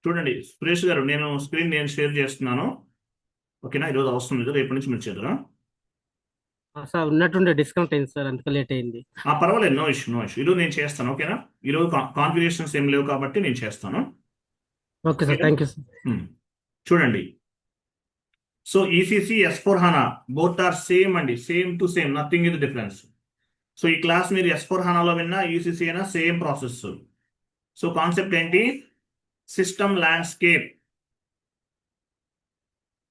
చూడండి సురేష్ గారు, నేను షేర్ చేస్తున్నాను. ఓకేనా? ఈరోజు అవసరం లేదు, రేపటి నుంచి మీరు చేద్దరా. సార్ ఉన్నట్టుండే డిస్కౌంట్ అయింది సార్, అందుకే లేట్ అయింది. పర్వాలేదు, నో ఇష్యూ, నో ఇష్యూ. ఈరోజు నేను చేస్తాను. ఓకేనా? ఈరోజు కాన్ఫిగరేషన్స్ ఏం లేవు కాబట్టి నేను చేస్తాను. ఓకే సార్, ఓకేనా? Thank you sir. హ్మ్. చూడండి. So ECC S4 HANA both are same అండి, same to same, nothing is difference. So ఈ క్లాస్ మీరు S4 HANAలో విన్నా, ఈసీసీ అయినా సేమ్ ప్రాసెస్. సో కాన్సెప్ట్ ఏంటి? System landscape.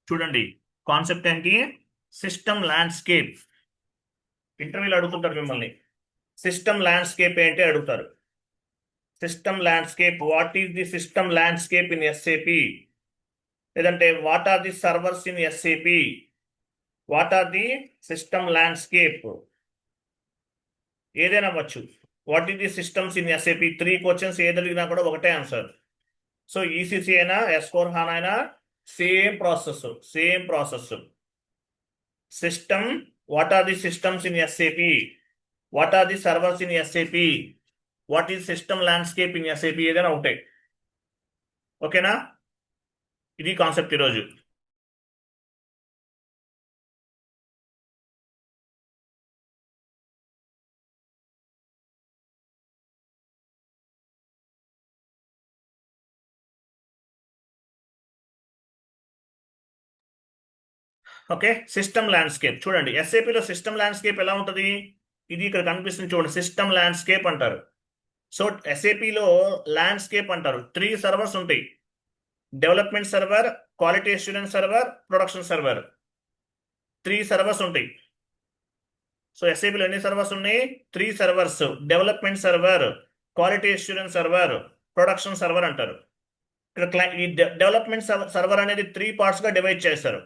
చూడండి, కాన్సెప్ట్ ఏంటి? System landscape. ఇంటర్వ్యూలో అడుగుతుంటారు మిమ్మల్ని, సిస్టమ్ ల్యాండ్స్కేప్ ఏంటి అడుగుతారు. System landscape, what is the system landscape in SAP? లేదంటే what are the servers in SAP? What are the system landscape? ఏదైనా అవ్వచ్చు. What is the systems in SAP? 3 questions ఏది అడిగినా కూడా ఒకటే ఆన్సర్. సో ఈసీసీ అయినా S4 HANA అయినా same process, same process. System, what are the systems in SAP? What are the servers in SAP? What is system landscape in SAP? ఏదైనా ఒకటే. ఓకేనా? ఇది కాన్సెప్ట్ ఈరోజు. Okay, system landscape. చూడండి, ఎస్ఏపిలో system landscape ఎలా ఉంటుంది? ఇది ఇక్కడ కనిపిస్తుంది చూడండి, సిస్టమ్ ల్యాండ్స్కేప్ అంటారు. సో ఎస్ఏపిలో ల్యాండ్స్కేప్ అంటారు. 3 సర్వర్స్ ఉంటాయి: development server, quality assurance server, production server. 3 servers ఉంటాయి. సో ఎస్ఏపిలో ఎన్ని సర్వర్స్ ఉన్నాయి? 3 servers. Development server, quality assurance server, production server అంటారు. ఇక్కడ ఈ డెవలప్మెంట్ సర్వర్ అనేది 3 పార్ట్స్ గా డివైడ్ చేస్తారు.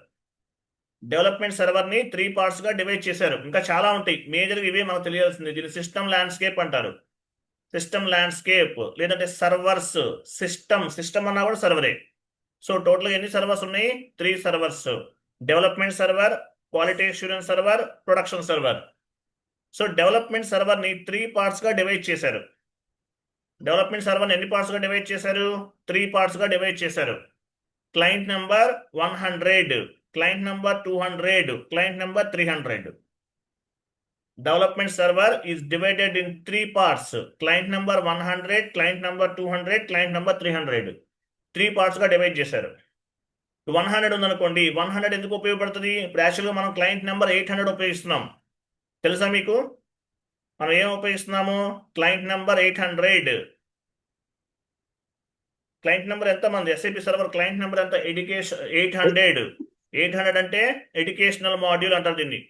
డెవలప్మెంట్ సర్వర్ ని 3 పార్ట్స్ గా డివైడ్ చేశారు. ఇంకా చాలా ఉంటాయి, మేజర్ ఇవే మనకు తెలియాల్సింది. దీన్ని సిస్టమ్ ల్యాండ్స్కేప్ అంటారు. సిస్టమ్ ల్యాండ్స్కేప్ లేదంటే సర్వర్స్. సిస్టమ్ అన్నా కూడా సర్వరే. సో టోటల్ ఎన్ని సర్వర్స్ ఉన్నాయి? 3 servers. Development server, quality assurance server, production server. So development server ని 3 పార్ట్స్ గా డివైడ్ చేశారు. డెవలప్మెంట్ సర్వర్ ఎన్ని పార్ట్స్ గా డివైడ్ చేశారు? 3 పార్ట్స్ గా డివైడ్ చేశారు. Client number 100, client number 200, client number 300. Development server is divided in 3 parts: client number 100, client number 200, client number 300. 3 parts గా divide చేశారు. 100 ఉందనుకోండి, 100 ఎందుకు ఉపయోగపడుతుంది? ఇప్పుడు యాక్చువల్గా మనం క్లయింట్ నెంబర్ 800 ఉపయోగిస్తున్నాం. తెలుసా మీకు? మనం ఏం ఉపయోగిస్తున్నాము? Client number 800. క్లయింట్ నెంబర్ ఎంత మంది? ఎస్ఏపి సర్వర్ క్లయింట్ నెంబర్ ఎంత? ఎడ్యుకేషన్ 800. 800 అంటే ఎడ్యుకేషనల్ మాడ్యూల్ అంటారు దీన్ని.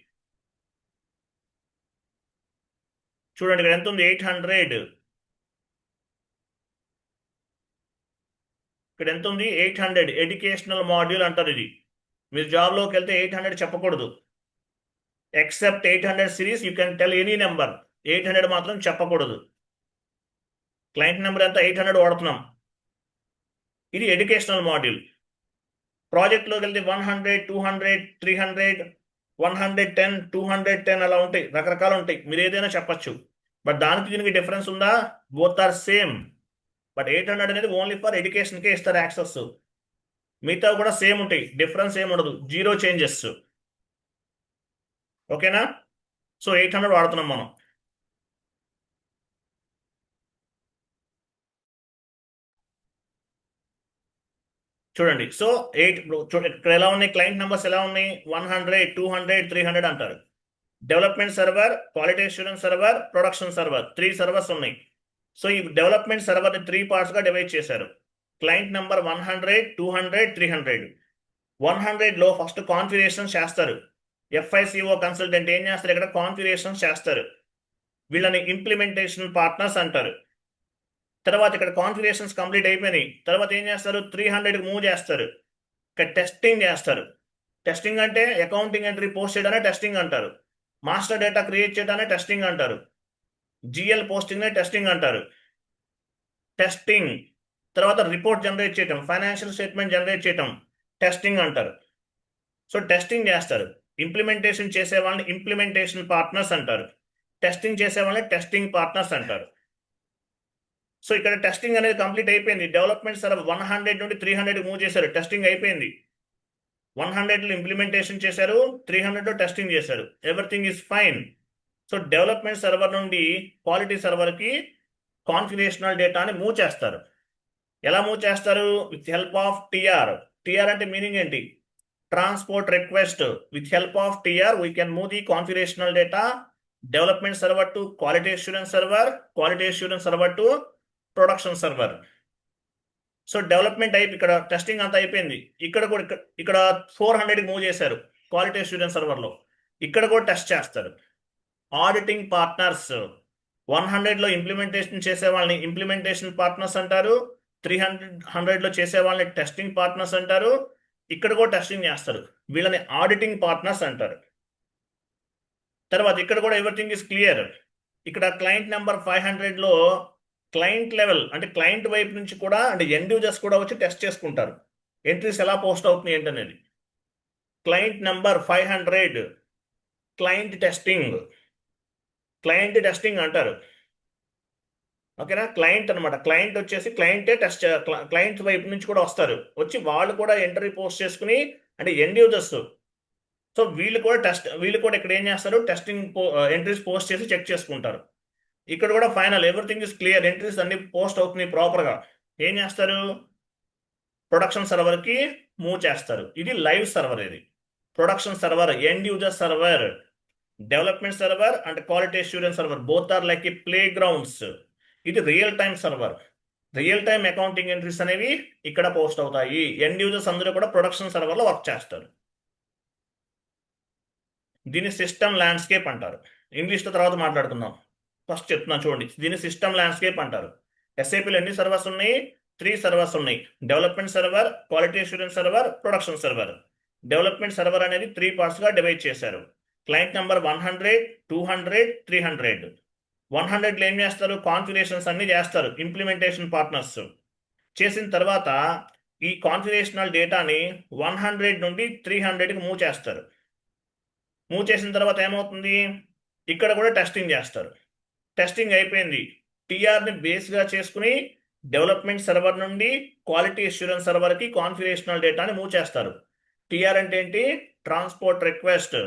చూడండి, ఇక్కడ ఎంత ఉంది? 800. ఇక్కడ ఎంత ఉంది? 800. ఎడ్యుకేషనల్ మాడ్యూల్ అంటారు ఇది. మీరు జాబ్లోకి వెళ్తే 800 చెప్పకూడదు. Except 800 series you can tell any number. 800 మాత్రం చెప్పకూడదు. క్లయింట్ నెంబర్ ఎంత? 800 వాడుతున్నాం. ఇది ఎడ్యుకేషనల్ మాడ్యూల్. ప్రాజెక్ట్లోకి వెళ్తే 100, 200, 300, 110, 210 అలా ఉంటాయి, రకరకాలు ఉంటాయి. మీరు ఏదైనా చెప్పచ్చు. బట్ దానికి దీనికి డిఫరెన్స్ ఉందా? Both are same. బట్ 800 అనేది ఓన్లీ ఫర్ ఎడ్యుకేషన్కే ఇస్తారు యాక్సెస్. మిగతా కూడా సేమ్ ఉంటాయి, డిఫరెన్స్ ఏమి ఉండదు, 0 చేంజెస్. ఓకేనా? సో 800 వాడుతున్నాం మనం. చూడండి, సో ఇక్కడ ఎలా ఉన్నాయి? క్లయింట్ నెంబర్స్ ఎలా ఉన్నాయి? 100, 200, 300 అంటారు. Development server, quality assurance server, production server, 3 servers ఉన్నాయి. సో ఈ డెవలప్మెంట్ సర్వర్ ని 3 పార్ట్స్ గా డివైడ్ చేశారు. Client number 100, 200, 300. 100 లో ఫస్ట్ కాన్ఫిగరేషన్ చేస్తారు. FICO కన్సల్టెంట్ ఏం చేస్తారు? ఇక్కడ కాన్ఫిగరేషన్ చేస్తారు. వీళ్ళని ఇంప్లిమెంటేషన్ పార్ట్నర్స్ అంటారు. తర్వాత ఇక్కడ కాన్ఫిగరేషన్స్ కంప్లీట్ అయిపోయినాయి. తర్వాత ఏం చేస్తారు? 300కి మూవ్ చేస్తారు. ఇక్కడ టెస్టింగ్ చేస్తారు. టెస్టింగ్ అంటే అకౌంటింగ్ ఎంట్రీ పోస్ట్ చేయడానే టెస్టింగ్ అంటారు. మాస్టర్ డేటా క్రియేట్ చేయడానే టెస్టింగ్ అంటారు. GL పోస్టింగ్ టెస్టింగ్ అంటారు. టెస్టింగ్ తర్వాత రిపోర్ట్ జనరేట్ చేయటం, ఫైనాన్షియల్ స్టేట్మెంట్ జనరేట్ చేయటం టెస్టింగ్ అంటారు. సో టెస్టింగ్ చేస్తారు. ఇంప్లిమెంటేషన్ చేసే వాళ్ళని ఇంప్లిమెంటేషన్ పార్ట్నర్స్ అంటారు. టెస్టింగ్ చేసే వాళ్ళని టెస్టింగ్ పార్ట్నర్స్ అంటారు. సో ఇక్కడ టెస్టింగ్ అనేది కంప్లీట్ అయిపోయింది. డెవలప్మెంట్ సర్వర్ 100 నుండి 300 మూవ్ చేశారు, టెస్టింగ్ అయిపోయింది. 100లో ఇంప్లిమెంటేషన్ చేశారు, 300లో టెస్టింగ్ చేశారు, everything is fine. So development server నుండి క్వాలిటీ సర్వర్కి కాన్ఫిగరేషనల్ డేటాని మూవ్ చేస్తారు. ఎలా మూవ్ చేస్తారు? With help of TR. TR అంటే మీనింగ్ ఏంటి? Transport request. With help of TR we can move the configurational data development server to quality assurance server, quality assurance server to production server. So development ఇక్కడ testing అంతా అయిపోయింది. ఇక్కడ కూడా ఇక్కడ 400కి move చేశారు క్వాలిటీ అష్యూరెన్స్ సర్వర్లో. ఇక్కడ కూడా టెస్ట్ చేస్తారు. Auditing partners. 100లో ఇంప్లిమెంటేషన్ చేసే వాళ్ళని ఇంప్లిమెంటేషన్ పార్ట్నర్స్ అంటారు, 300లో చేసే వాళ్ళని టెస్టింగ్ పార్ట్నర్స్ అంటారు. ఇక్కడ కూడా టెస్టింగ్ చేస్తారు, వీళ్ళని ఆడిటింగ్ పార్ట్నర్స్ అంటారు. తర్వాత ఇక్కడ కూడా ఎవ్రీథింగ్ ఈజ్ క్లియర్. ఇక్కడ క్లయింట్ నెంబర్ 500లో క్లయింట్ లెవెల్ అంటే క్లయింట్ వైపు నుంచి కూడా అంటే ఎండ్ యూజర్స్ కూడా వచ్చి టెస్ట్ చేసుకుంటారు ఎంట్రీస్ ఎలా పోస్ట్ అవుతున్నాయి ఏంటనేది. క్లయింట్ నెంబర్ 500 క్లయింట్ టెస్టింగ్ అంటారు. ఓకేనా? క్లయింట్ అనమాట. క్లయింట్ వచ్చేసి క్లయింటే టెస్ట్, క్లయింట్ వైపు నుంచి కూడా వస్తారు, వచ్చి వాళ్ళు కూడా ఎంట్రీ పోస్ట్ చేసుకుని అంటే ఎండ్ యూజర్స్. సో వీళ్ళు కూడా ఇక్కడ ఏం చేస్తారు? టెస్టింగ్ ఎంట్రీస్ పోస్ట్ చేసి చెక్ చేసుకుంటారు. ఇక్కడ కూడా final everything is clear, entries అన్ని పోస్ట్ అవుతున్నాయి ప్రాపర్గా. ఏం చేస్తారు? ప్రొడక్షన్ సర్వర్కి మూవ్ చేస్తారు. ఇది లైవ్ సర్వర్. ఇది production server, end user server, development server and quality assurance server both are like a play grounds. ఇది real time server. Real time accounting entries అనేవి ఇక్కడ పోస్ట్ అవుతాయి. ఎండ్ యూజర్స్ అందరూ కూడా ప్రొడక్షన్ సర్వర్లో వర్క్ చేస్తారు. దీన్ని system landscape అంటారు. ఇంగ్లీష్తో తర్వాత మాట్లాడుకుందాం, ఫస్ట్ చెప్తున్నాను చూడండి. దీన్ని సిస్టమ్ ల్యాండ్స్కేప్ అంటారు. ఎస్ఏపీలో ఎన్ని సర్వర్స్ ఉన్నాయి? 3 సర్వర్స్ ఉన్నాయి. Development server, quality assurance server, production server. Development server అనేది 3 పార్ట్స్గా డివైడ్ చేశారు. Client number 100, 200, 300. 100లో ఏం చేస్తారు? కాన్ఫిగరేషన్స్ అన్ని చేస్తారు ఇంప్లిమెంటేషన్ పార్ట్నర్స్. చేసిన తర్వాత ఈ కాన్ఫిగరేషనల్ డేటాని 100 నుండి 300కి మూవ్ చేస్తారు. మూవ్ చేసిన తర్వాత ఏమవుతుంది? ఇక్కడ కూడా టెస్టింగ్ చేస్తారు. టెస్టింగ్ అయిపోయింది. టిఆర్ని బేస్గా చేసుకుని డెవలప్మెంట్ సర్వర్ నుండి క్వాలిటీ అష్యూరెన్స్ సర్వర్కి కాన్ఫిగరేషనల్ డేటాని మూవ్ చేస్తారు. టిఆర్ అంటే ఏంటి? Transport request.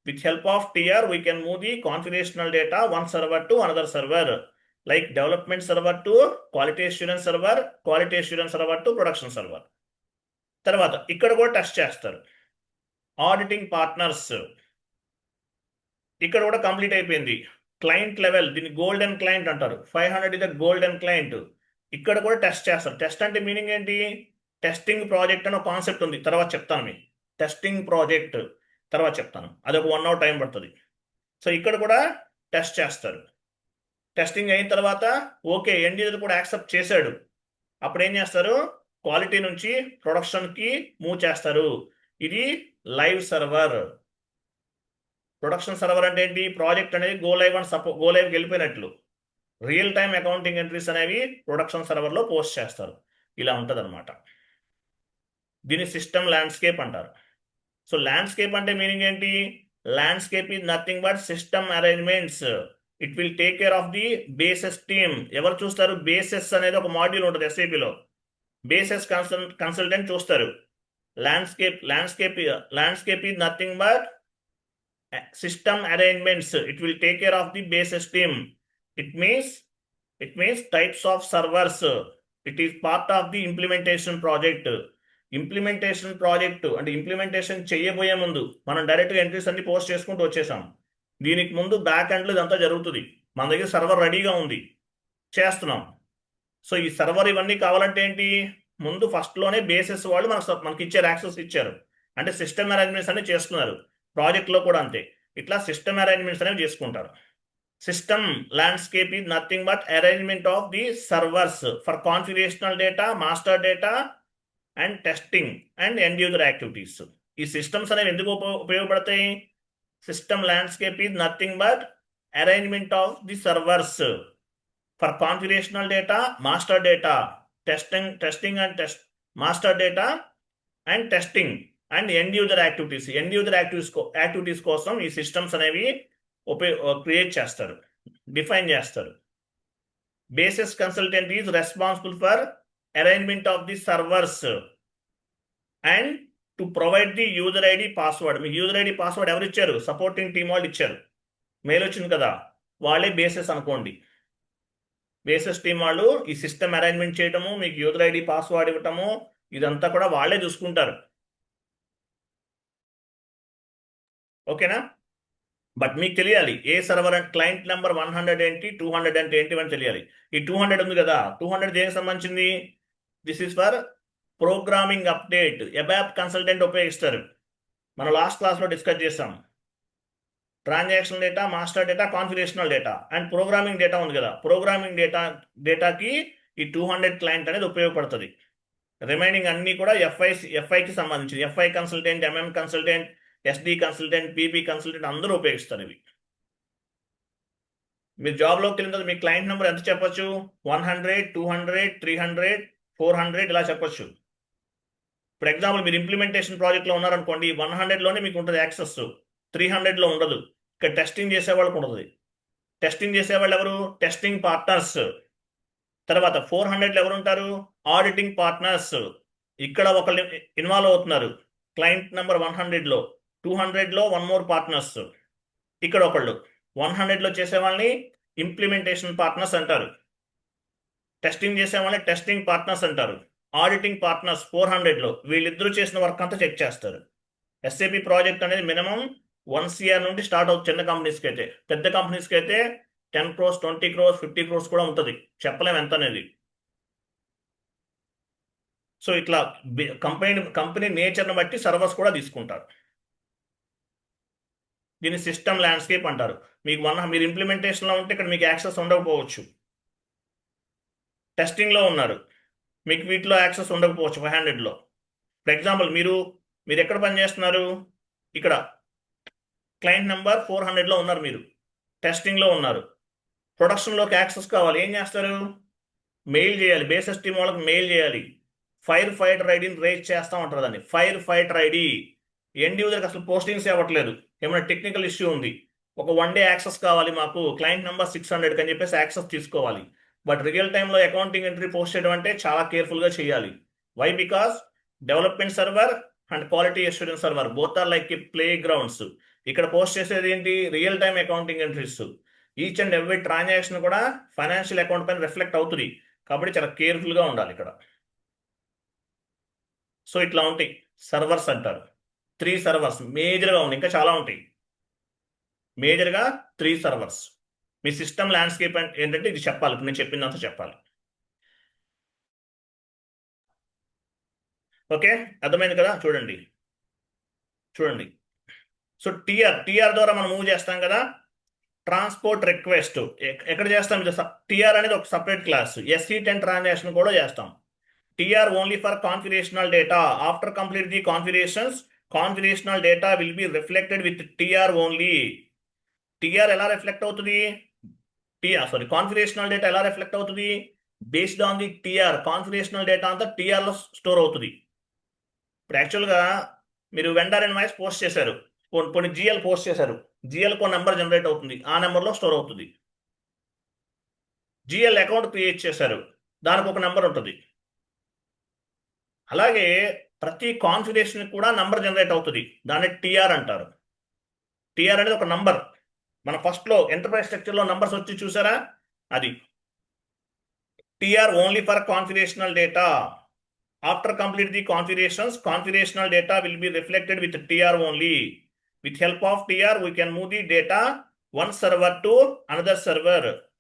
With help of TR we can move the configurational data one server to another server, like development server to quality assurance server, quality assurance server to production server. తర్వాత ఇక్కడ కూడా test చేస్తారు. Auditing partners. ఇక్కడ కూడా complete అయిపోయింది. Client level, దీన్ని golden client అంటారు. 500 ఇది గోల్డెన్ క్లయింట్. ఇక్కడ కూడా టెస్ట్ చేస్తారు. టెస్ట్ అంటే మీనింగ్ ఏంటి? టెస్టింగ్ ప్రాజెక్ట్ అని ఒక కాన్సెప్ట్ ఉంది, తర్వాత చెప్తాను. మీ టెస్టింగ్ ప్రాజెక్ట్ తర్వాత చెప్తాను, అదొక 1 అవర్ టైం పడుతుంది. సో ఇక్కడ కూడా టెస్ట్ చేస్తారు. టెస్టింగ్ అయిన తర్వాత ఓకే, ఎండ్ యూజర్ కూడా యాక్సెప్ట్ చేశాడు. అప్పుడు ఏం చేస్తారు? క్వాలిటీ నుంచి ప్రొడక్షన్కి మూవ్ చేస్తారు. ఇది లైవ్ సర్వర్. ప్రొడక్షన్ సర్వర్ అంటే ఏంటి? ప్రాజెక్ట్ అనేది గో లైవ్కి వెళ్ళిపోయినట్లు రియల్ టైమ్ అకౌంటింగ్ ఎంట్రీస్ అనేవి ప్రొడక్షన్ సర్వర్లో పోస్ట్ చేస్తారు. ఇలా ఉంటుంది అనమాట. దీన్ని సిస్టమ్ ల్యాండ్స్కేప్ అంటారు. సో ల్యాండ్స్కేప్ అంటే మీనింగ్ ఏంటి? Landscape is nothing but system arrangements. It will take care of the basis team. ఎవరు చూస్తారు? బేసెస్ అనేది ఒక మాడ్యూల్ ఉంటుంది ఎస్ఏపీలో. బేసెస్ కన్సల్టెంట్ చూస్తారు. Landscape is nothing but system arrangements. It will take care of the base system. It means types of servers. It is part of the implementation project. Implementation project అంటే implementation చేయబోయే ముందు మనం డైరెక్ట్గా entries అన్ని post చేసుకుంటూ వచ్చేసాం. దీనికి ముందు బ్యాక్ ఎండ్లో ఇదంతా జరుగుతుంది. మన దగ్గర సర్వర్ రెడీగా ఉంది, చేస్తున్నాం. సో ఈ సర్వర్ ఇవన్నీ కావాలంటే ఏంటి? ముందు ఫస్ట్లోనే బేసెస్ వాళ్ళు మనకి ఇచ్చారు, యాక్సెస్ ఇచ్చారు. అంటే సిస్టమ్ అరేంజ్మెంట్స్ అన్ని చేస్తున్నారు. ప్రాజెక్ట్లో కూడా అంతే, ఇట్లా సిస్టమ్ అరేంజ్మెంట్స్ అనేవి చేసుకుంటారు. System landscape is nothing but arrangement of the servers for configurational data, master data and testing and end user activities. ఈ సిస్టమ్స్ అనేవి ఎందుకు ఉపయోగపడతాయి? System landscape is nothing but arrangement of the servers for configurational data, master data, testing and master data and testing and end user activities. End user activities కోసం ఈ systems అనేవి create చేస్తారు, define చేస్తారు. Basis consultant is responsible for arrangement of the servers and to provide the user ID password. మీకు user ID password ఎవరు ఇచ్చారు? Supporting team వాళ్ళు ఇచ్చారు. మెయిల్ వచ్చింది కదా, వాళ్ళే బేసిస్ అనుకోండి. బేసిస్ టీం వాళ్ళు ఈ సిస్టమ్ అరేంజ్మెంట్ చేయటము, మీకు యూజర్ ఐడి పాస్వర్డ్ ఇవ్వటము, ఇదంతా కూడా వాళ్ళే చూసుకుంటారు. ఓకేనా? బట్ మీకు తెలియాలి ఏ సర్వర్ అంటే క్లయింట్ నెంబర్ 100 ఏంటి, 200 అంటే ఏంటి అని తెలియాలి. ఈ 200 ఉంది కదా, 200 దేనికి సంబంధించింది? This is for programming update. ABAP consultant ఉపయోగిస్తారు. మనం లాస్ట్ క్లాస్లో డిస్కస్ చేసాం. Transaction data, master data, configurational data and programming data ఉంది కదా. ప్రోగ్రామింగ్ డేటాకి ఈ 200 క్లయింట్ అనేది ఉపయోగపడుతుంది. రిమైనింగ్ అన్ని కూడా ఎఫ్ఐకి సంబంధించింది. F i consultant, MM consultant, SD consultant, PP consultant అందరూ ఉపయోగిస్తారు ఇవి. మీరు జాబ్లోకి వెళ్ళిన తర్వాత మీ క్లయింట్ నెంబర్ ఎంత చెప్పొచ్చు? 100, 200, 300, 400 ఇలా చెప్పొచ్చు. ఫర్ ఎగ్జాంపుల్ మీరు ఇంప్లిమెంటేషన్ ప్రాజెక్ట్లో ఉన్నారనుకోండి, 100లోనే మీకు ఉంటుంది యాక్సెస్, 300లో ఉండదు. ఇక్కడ టెస్టింగ్ చేసే వాళ్ళకు ఉంటుంది. టెస్టింగ్ చేసేవాళ్ళు ఎవరు? Testing partners. తర్వాత 400లో ఎవరు ఉంటారు? Auditing partners. ఇక్కడ ఒకళ్ళు ఇన్వాల్వ్ అవుతున్నారు క్లయింట్ నెంబర్ 100లో. 200లో వన్ మోర్ పార్ట్నర్స్. ఇక్కడ ఒకళ్ళు 100లో చేసే వాళ్ళని ఇంప్లిమెంటేషన్ పార్ట్నర్స్ అంటారు. టెస్టింగ్ చేసే వాళ్ళని టెస్టింగ్ పార్ట్నర్స్ అంటారు. ఆడిటింగ్ పార్ట్నర్స్ 400లో వీళ్ళిద్దరూ చేసిన వర్క్ అంతా చెక్ చేస్తారు. ఎస్ఏపి ప్రాజెక్ట్ అనేది మినిమం 1 CR నుండి స్టార్ట్ అవుతుంది చిన్న కంపెనీస్కి అయితే. పెద్ద కంపెనీస్కి అయితే 10 crores, 20 crores, 50 crores కూడా ఉంటుంది. చెప్పలేం ఎంత అనేది. సో ఇట్లా కంపెనీ నేచర్ని బట్టి సర్వర్స్ కూడా తీసుకుంటారు. దీన్ని సిస్టమ్ ల్యాండ్స్కేప్ అంటారు. మీకు మీరు ఇంప్లిమెంటేషన్లో ఉంటే ఇక్కడ మీకు యాక్సెస్ ఉండకపోవచ్చు. టెస్టింగ్లో ఉన్నారు, మీకు వీటిలో యాక్సెస్ ఉండకపోవచ్చు 500లో. ఫర్ ఎగ్జాంపుల్ మీరు ఎక్కడ పనిచేస్తున్నారు? ఇక్కడ క్లయింట్ నెంబర్ 400లో ఉన్నారు, మీరు టెస్టింగ్లో ఉన్నారు. ప్రొడక్షన్లోకి యాక్సెస్ కావాలి, ఏం చేస్తారు? మెయిల్ చేయాలి. బేసిస్ టీం వాళ్ళకి మెయిల్ చేయాలి. ఫైర్ ఫైటర్ ఐడిని రేజ్ చేస్తూ ఉంటారు. దాన్ని ఫైర్ ఫైటర్ ఐడి. ఎండ్ యూజర్కి అసలు పోస్టింగ్స్ ఇవ్వట్లేదు, ఏమైనా టెక్నికల్ ఇష్యూ ఉంది, ఒక 1 day యాక్సెస్ కావాలి మాకు, క్లయింట్ నెంబర్ 600 అని చెప్పేసి యాక్సెస్ తీసుకోవాలి. బట్ రియల్ టైంలో అకౌంటింగ్ ఎంట్రీ పోస్ట్ చేయడం అంటే చాలా కేర్ఫుల్గా చేయాలి. Why? Because development server and quality assurance server both are like playgrounds. ఇక్కడ పోస్ట్ చేసేది ఏంటి? Real time accounting entries. Each and every transaction కూడా ఫైనాన్షియల్ అకౌంట్ పైన రిఫ్లెక్ట్ అవుతుంది. కాబట్టి చాలా కేర్ఫుల్గా ఉండాలి ఇక్కడ. సో ఇట్లా ఉంటాయి సర్వర్స్ అంటారు. 3 సర్వర్స్ మేజర్గా ఉన్నాయి, ఇంకా చాలా ఉంటాయి. మేజర్గా 3 సర్వర్స్. మీ సిస్టమ్ ల్యాండ్స్కేప్ ఏంటంటే ఇది చెప్పాలి, నేను చెప్పిందంతా చెప్పాలి. ఓకే, అర్థమైంది కదా? చూడండి. సో టిఆర్ ద్వారా మనం మూవ్ చేస్తాం కదా. ట్రాన్స్పోర్ట్ రిక్వెస్ట్ ఎక్కడ చేస్తాం? టిఆర్ అనేది ఒక సపరేట్ క్లాస్. SC10 ట్రాన్సాక్షన్ కూడా చేస్తాం. TR only for configurational data. After complete the configurational data will be reflected with TR only. TR ఎలా రిఫ్లెక్ట్ అవుతుంది? కాన్ఫిగరేషనల్ డేటా ఎలా రిఫ్లెక్ట్ అవుతుంది? Based on the TR. Configurational data అంతా టిఆర్లో store అవుతుంది. ఇప్పుడు యాక్చువల్గా మీరు వెండర్ ఇన్వాయిస్ పోస్ట్ చేశారు, కొన్ని జిఎల్ పోస్ట్ చేశారు. జిఎల్కి ఒక నెంబర్ జనరేట్ అవుతుంది, ఆ నెంబర్లో స్టోర్ అవుతుంది. జిఎల్ అకౌంట్ క్రియేట్ చేశారు, దానికి ఒక నెంబర్ ఉంటుంది. అలాగే ప్రతి కాన్ఫిగరేషన్ కూడా నంబర్ జనరేట్ అవుతుంది, దాన్ని టిఆర్ అంటారు. టిఆర్ అనేది ఒక నంబర్. మన ఫస్ట్లో ఎంటర్ప్రైజ్ స్ట్రక్చర్లో నంబర్స్ వచ్చి చూసారా? అది TR only for configurational data. After complete the configurational data will be reflected with TR only. With help of TR, we can move the data one server to another server,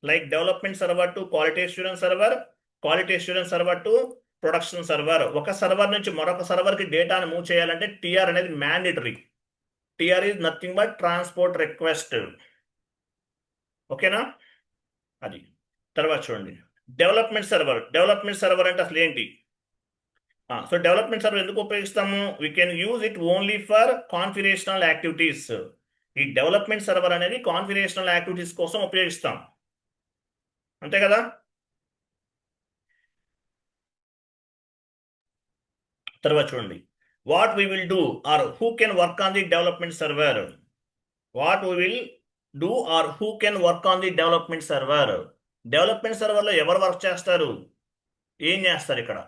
like development server to quality assurance server to production server. ఒక server నుంచి మరొక సర్వర్కి డేటాను move చేయాలంటే TR అనేది mandatory. TR is nothing but transport request. ఓకేనా? అది తర్వాత చూడండి. డెవలప్మెంట్ సర్వర్ అంటే అసలు ఏంటి? సో డెవలప్మెంట్ సర్వర్ ఎందుకు ఉపయోగిస్తాము? We can use it only for configurational activities. ఈ డెవలప్మెంట్ సర్వర్ అనేది కాన్ఫిగరేషనల్ యాక్టివిటీస్ కోసం ఉపయోగిస్తాం, అంతే కదా? తర్వాత చూడండి. What we will do or who can work on the development server. Development సర్వర్లో ఎవరు వర్క్ చేస్తారు, ఏం చేస్తారు ఇక్కడ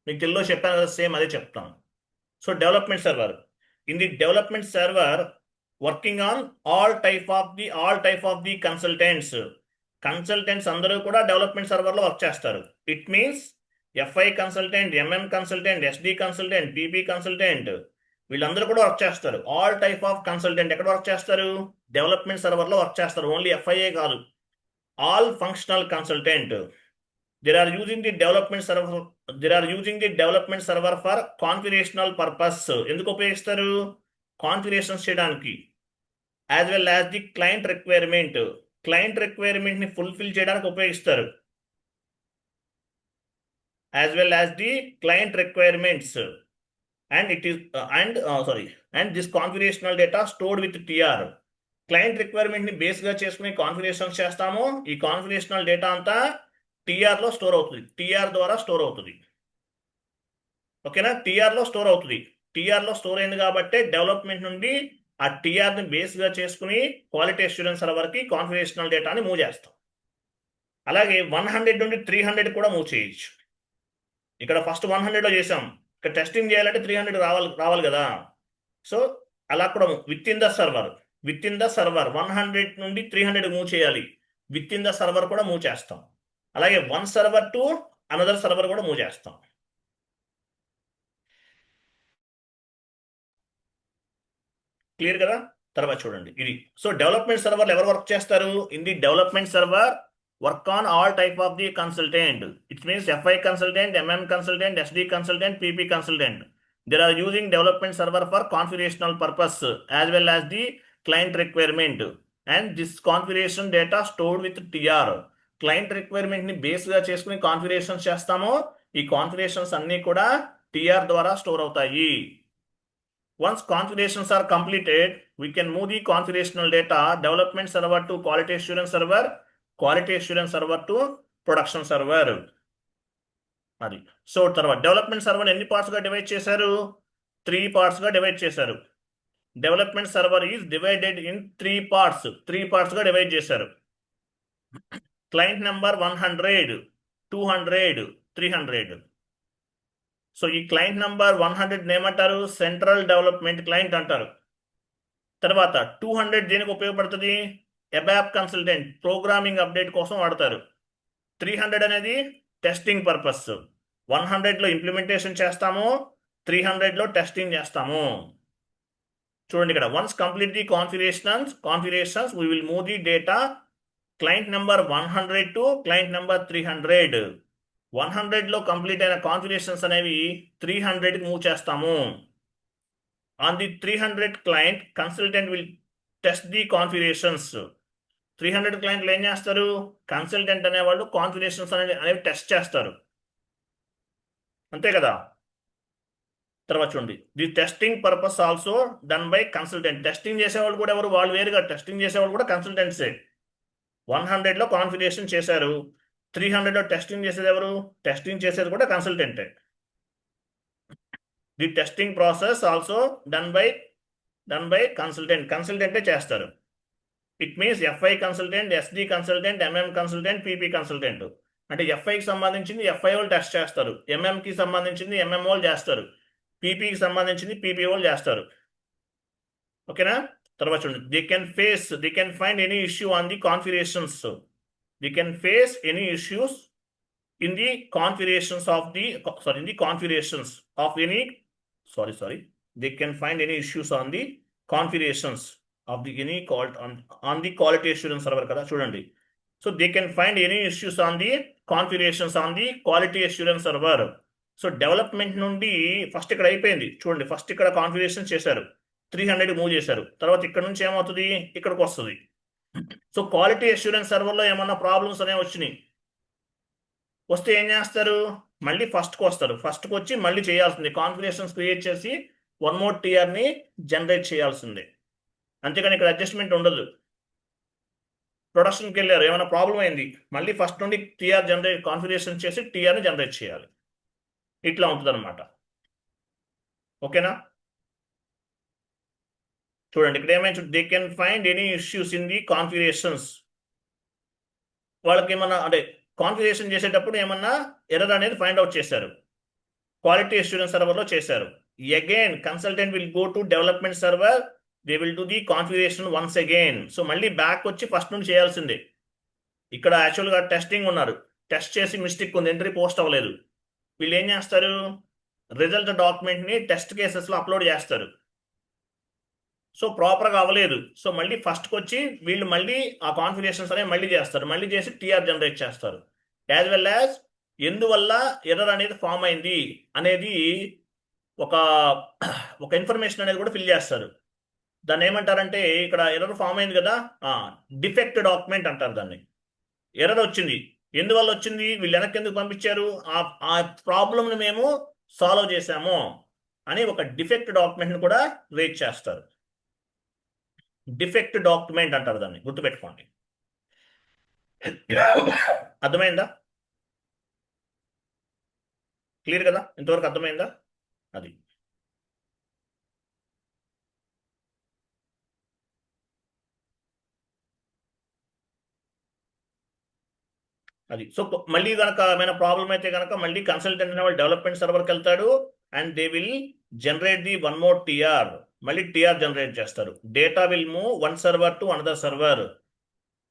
మీకు తెలుగులో చెప్పాను కదా, సేమ్ అదే చెప్తాను. So development server, in the development server working on all type of the consultants అందరూ కూడా డెవలప్మెంట్ సర్వర్లో వర్క్ చేస్తారు. It means FI consultant, MM consultant, SD consultant, PP consultant, వీళ్ళందరూ కూడా వర్క్ చేస్తారు. ఆల్ టైప్ ఆఫ్ కన్సల్టెంట్ ఎక్కడ work చేస్తారు, development సర్వర్లో వర్క్ చేస్తారు. ఓన్లీ ఎఫ్ఐఏ కాదు, all functional consultant. They are using the development server. They are using the development server for configurational purpose. ఎందుకు ఉపయోగిస్తారు, కాన్ఫిగరేషన్స్ చేయడానికి. As well as the client requirement ని fulfil చేయడానికి ఉపయోగిస్తారు. As well as the client requirements and it is and this configurational data stored with TR. Client requirement ని base గా చేసుకుని configurations చేస్తాము. ఈ కాన్ఫిగరేషనల్ డేటా అంతా టిఆర్ లో స్టోర్ అవుతుంది, టిఆర్ ద్వారా స్టోర్ అవుతుంది. ఓకేనా, టిఆర్ లో స్టోర్ అవుతుంది. టిఆర్ లో స్టోర్ అయింది కాబట్టి డెవలప్మెంట్ నుండి ఆ టిఆర్ ని బేస్ గా చేసుకుని క్వాలిటీ అష్యూరెన్స్ సర్వర్ కి కాన్ఫిగరేషనల్ డేటాని మూవ్ చేస్తాం. అలాగే 100 నుండి 300 కూడా మూవ్ చేయొచ్చు. ఇక్కడ ఫస్ట్ 100 లో చేసాం, ఇక్కడ టెస్టింగ్ చేయాలంటే 300 రావాలి కదా. సో అలా కూడా విత్ ఇన్ ద సర్వర్ 100 నుండి 300 మూవ్ చేయాలి. విత్ ఇన్ ద సర్వర్ కూడా మూవ్ చేస్తాం. అలాగే one server to another server కూడా మూవ్ చేస్తాం. క్లియర్ కదా. తర్వాత చూడండి ఇది. సో డెవలప్మెంట్ సర్వర్లు ఎవరు వర్క్ చేస్తారు, in the development server work on all type of the consultant. It means FI consultant, MM consultant, SD consultant, PP consultant. They are using development server for configurational purpose as well as the client requirement and this configuration data stored with TR. Client requirement ని base గా చేసుకుని configurations చేస్తాము. ఈ configurations అన్ని కూడా TR ద్వారా store అవుతాయి. Once configurations are completed we can move the configurational data development server to quality assurance server, quality assurance server to production server. అది. సో తర్వాత డెవలప్మెంట్ సర్వర్ ఎన్ని పార్ట్స్ గా డివైడ్ చేశారు, 3 పార్ట్స్ గా డివైడ్ చేశారు. Development server is divided in 3 parts గా divide చేశారు. Client number 100, 200, 300. So ఈ క్లయింట్ నెంబర్ 100 ఏమంటారు, సెంట్రల్ డెవలప్మెంట్ క్లయింట్ అంటారు. తర్వాత 200 దేనికి ఉపయోగపడుతుంది, అబాప్ కన్సల్టెంట్ ప్రోగ్రామింగ్ అప్డేట్ కోసం వాడతారు. 300 అనేది టెస్టింగ్ పర్పస్. 100 లో ఇంప్లిమెంటేషన్ చేస్తాము, 300 లో టెస్టింగ్ చేస్తాము. చూడండి ఇక్కడ, once complete the configurations we will move the data client number 100 to client number 300. 100 లో కంప్లీట్ అయిన కాన్ఫిగరేషన్స్ అనేవి 300 కి మూవ్ చేస్తాము. On the 300 client consultant will test the configurations. 300 క్లయింట్లు ఏం చేస్తారు, కన్సల్టెంట్ అనేవాళ్ళు కాన్ఫిగరేషన్స్ అనేవి టెస్ట్ చేస్తారు, అంతే కదా. తర్వాత చూడండి, the testing purpose also done by consultant. Testing చేసేవాళ్ళు కూడా ఎవరు, వాళ్ళు వేరుగా. టెస్టింగ్ చేసేవాళ్ళు కూడా కన్సల్టెంట్సే. 100 లో కాన్ఫిగరేషన్ చేశారు, 300 లో టెస్టింగ్ చేసేది ఎవరు, టెస్టింగ్ చేసేది కూడా కన్సల్టెంటే. The testing process also done by కన్సల్టెంటే చేస్తారు. It means FI consultant, SD consultant, MM consultant, PP consultant. అంటే ఎఫ్ఐకి సంబంధించింది ఎఫ్ఐ వాళ్ళు టెస్ట్ చేస్తారు, ఎంఎంకి సంబంధించింది ఎంఎం వాళ్ళు చేస్తారు, పీపీకి సంబంధించింది పీపీ వాళ్ళు చేస్తారు. ఓకేనా. తర్వాత చూడండి, they can find any issue on the configurations. They can face any issues in the configurations of the in the configurations of any they can find any issues on the configurations of the any on the quality assurance server కదా. చూడండి, so they can find any issues on the configurations on the quality assurance server. So development నుండి first ఇక్కడ అయిపోయింది చూడండి, first ఇక్కడ configuration చేశారు, 300 move చేశారు. తర్వాత ఇక్కడ నుంచి ఏమవుతుంది, ఇక్కడికి వస్తుంది. సో క్వాలిటీ అష్యూరెన్స్ సర్వర్లో ఏమన్నా ప్రాబ్లమ్స్ అనేవి వచ్చినాయి, వస్తే ఏం చేస్తారు, మళ్ళీ ఫస్ట్కి వస్తారు. ఫస్ట్కి వచ్చి మళ్ళీ చేయాల్సింది, కాన్ఫిగరేషన్స్ క్రియేట్ చేసి వన్ మోర్ టిఆర్ని జనరేట్ చేయాల్సిందే, అంతేకాని ఇక్కడ అడ్జస్ట్మెంట్ ఉండదు. ప్రొడక్షన్కి వెళ్ళారు, ఏమైనా ప్రాబ్లం అయింది, మళ్ళీ ఫస్ట్ నుండి టిఆర్ కాన్ఫిగరేషన్ చేసి టిఆర్ని జనరేట్ చేయాలి. ఇట్లా ఉంటుంది అనమాట. ఓకేనా. చూడండి ఇక్కడ ఏమైనా, they can find any issues in the configurations. వాళ్ళకి ఏమన్నా అంటే కాన్ఫిగరేషన్ చేసేటప్పుడు ఏమన్నా ఎర్రర్ అనేది ఫైండ్ అవుట్ చేశారు, క్వాలిటీ అష్యూరెన్స్ సర్వర్లో చేశారు. Again consultant will go to development server, they will do the configuration once again. So మళ్ళీ బ్యాక్ వచ్చి ఫస్ట్ నుండి చేయాల్సిందే. ఇక్కడ యాక్చువల్గా టెస్టింగ్ ఉన్నారు, టెస్ట్ చేసి మిస్టేక్ ఉంది, ఎంట్రీ పోస్ట్ అవ్వలేదు. వీళ్ళు ఏం చేస్తారు, రిజల్ట్ డాక్యుమెంట్ని టెస్ట్ కేసెస్లో అప్లోడ్ చేస్తారు. సో ప్రాపర్గా అవ్వలేదు, సో మళ్ళీ ఫస్ట్కి వచ్చి వీళ్ళు మళ్ళీ ఆ కాన్ఫిగరేషన్స్ అనేవి మళ్ళీ చేస్తారు, మళ్ళీ చేసి టీఆర్ జనరేట్ చేస్తారు. యాజ్ వెల్ యాజ్ ఎందువల్ల ఎర్రర్ అనేది ఫామ్ అయింది అనేది ఒక ఒక ఇన్ఫర్మేషన్ అనేది కూడా ఫిల్ చేస్తారు. దాన్ని ఏమంటారంటే, ఇక్కడ ఎర్రర్ ఫామ్ అయింది కదా, డిఫెక్ట్ డాక్యుమెంట్ అంటారు దాన్ని. ఎర్రర్ వచ్చింది, ఎందువల్ల వచ్చింది, వీళ్ళు వెనక్కి ఎందుకు పంపించారు, ఆ ప్రాబ్లమ్ని మేము సాల్వ్ చేశాము అని ఒక డిఫెక్ట్ డాక్యుమెంట్ని కూడా రేట్ చేస్తారు. డిఫెక్ట్ డాక్యుమెంట్ అంటారు దాన్ని, గుర్తుపెట్టుకోండి. అర్థమైందా, క్లియర్ కదా, ఇంతవరకు అర్థమైందా? అది అది సో మళ్ళీ కనుక ఏమైనా ప్రాబ్లం అయితే కనుక మళ్ళీ కన్సల్టెంట్ అనే వాళ్ళు డెవలప్మెంట్ సర్వర్కి వెళ్తాడు, and they will generate the one more TR, మళ్ళీ టీఆర్ జనరేట్ చేస్తారు. Data will move one server to another server.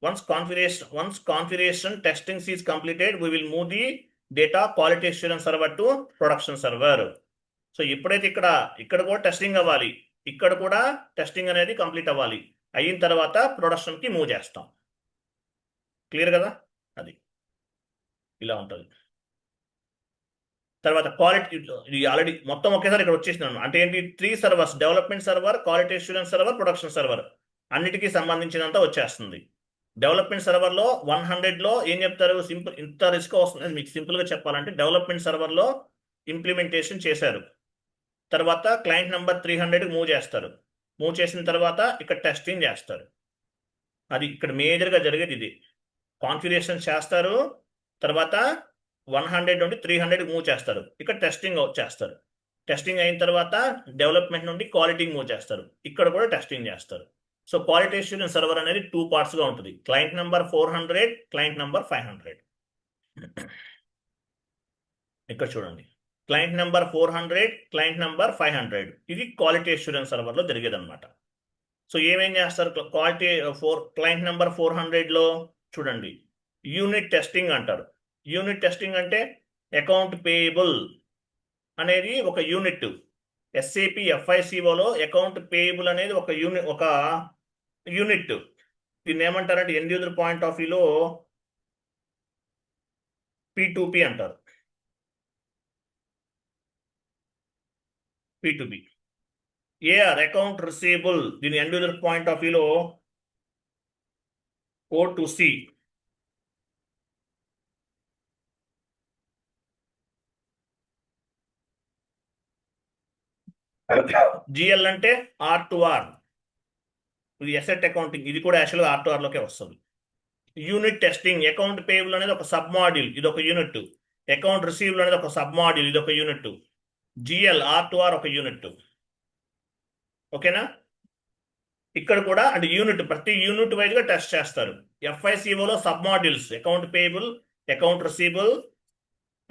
once configuration testing is completed, we will move the data quality assurance server to production server. So ఎప్పుడైతే ఇక్కడ కూడా testing అవ్వాలి, ఇక్కడ కూడా testing అనేది complete అవ్వాలి, అయిన తర్వాత ప్రొడక్షన్కి మూవ్ చేస్తాం. క్లియర్ కదా, అది ఇలా ఉంటుంది. తర్వాత క్వాలిటీ, ఇది ఆల్రెడీ మొత్తం ఒకేసారి ఇక్కడ వచ్చేసినాను. అంటే ఏంటి, 3 servers, development server, quality assurance server, production server, అన్నిటికీ సంబంధించినంత వచ్చేస్తుంది. డెవలప్మెంట్ సర్వర్లో 100లో ఏం చెప్తారు, సింపుల్, ఇంత రిస్క్ వస్తుంది మీకు సింపుల్గా చెప్పాలంటే, డెవలప్మెంట్ సర్వర్లో ఇంప్లిమెంటేషన్ చేశారు, తర్వాత క్లయింట్ నెంబర్ 300కి మూవ్ చేస్తారు, మూవ్ చేసిన తర్వాత ఇక్కడ టెస్టింగ్ చేస్తారు. అది ఇక్కడ మేజర్గా జరిగేది ఇది. కాన్ఫిగరేషన్ చేస్తారు, తర్వాత 100 నుండి 300కి మూవ్ చేస్తారు, ఇక్కడ టెస్టింగ్ చేస్తారు. టెస్టింగ్ అయిన తర్వాత డెవలప్మెంట్ నుండి క్వాలిటీకి మూవ్ చేస్తారు, ఇక్కడ కూడా టెస్టింగ్ చేస్తారు. సో క్వాలిటీ అష్యూరెన్స్ సర్వర్ అనేది 2 పార్ట్స్గా ఉంటుంది, క్లయింట్ నెంబర్ 400, క్లయింట్ నెంబర్ 500. ఇక్కడ చూడండి, క్లయింట్ నెంబర్ 400, క్లయింట్ నెంబర్ 500, ఇది క్వాలిటీ అష్యూరెన్స్ సర్వర్లో జరిగేది అనమాట. సో ఏమేం చేస్తారు, క్లయింట్ నెంబర్ 400లో చూడండి, యూనిట్ టెస్టింగ్ అంటారు. యూనిట్ టెస్టింగ్ అంటే అకౌంట్ పేయబుల్ అనేది ఒక యూనిట్. SAP FICOలో అకౌంట్ పేయబుల్ అనేది ఒక యూనిట్. దీన్ని ఏమంటారంటే ఎండ్ యూజర్ పాయింట్ ఆఫ్ వ్యూలో P2P అంటారు. P2P. AR అకౌంట్ రిసీవబుల్, దీని ఎండ్ యూజర్ పాయింట్ ఆఫ్ వ్యూలో O2C. GL అంటే R2R, ఇది అసెట్ అకౌంటింగ్, ఇది కూడా యాక్చువల్గా R2Rలోకే వస్తుంది. యూనిట్ టెస్టింగ్, అకౌంట్ పేయబుల్ అనేది ఒక సబ్ మాడ్యూల్, ఇది ఒక యూనిట్. అకౌంట్ రిసీవబుల్ అనేది ఒక సబ్ మాడ్యూల్, ఇది ఒక యూనిట్. GL R2R ఒక యూనిట్. ఓకేనా, ఇక్కడ కూడా అంటే యూనిట్, ప్రతి యూనిట్ వైజ్గా టెస్ట్ చేస్తారు. FICOలో sub modules, account payable, account receivable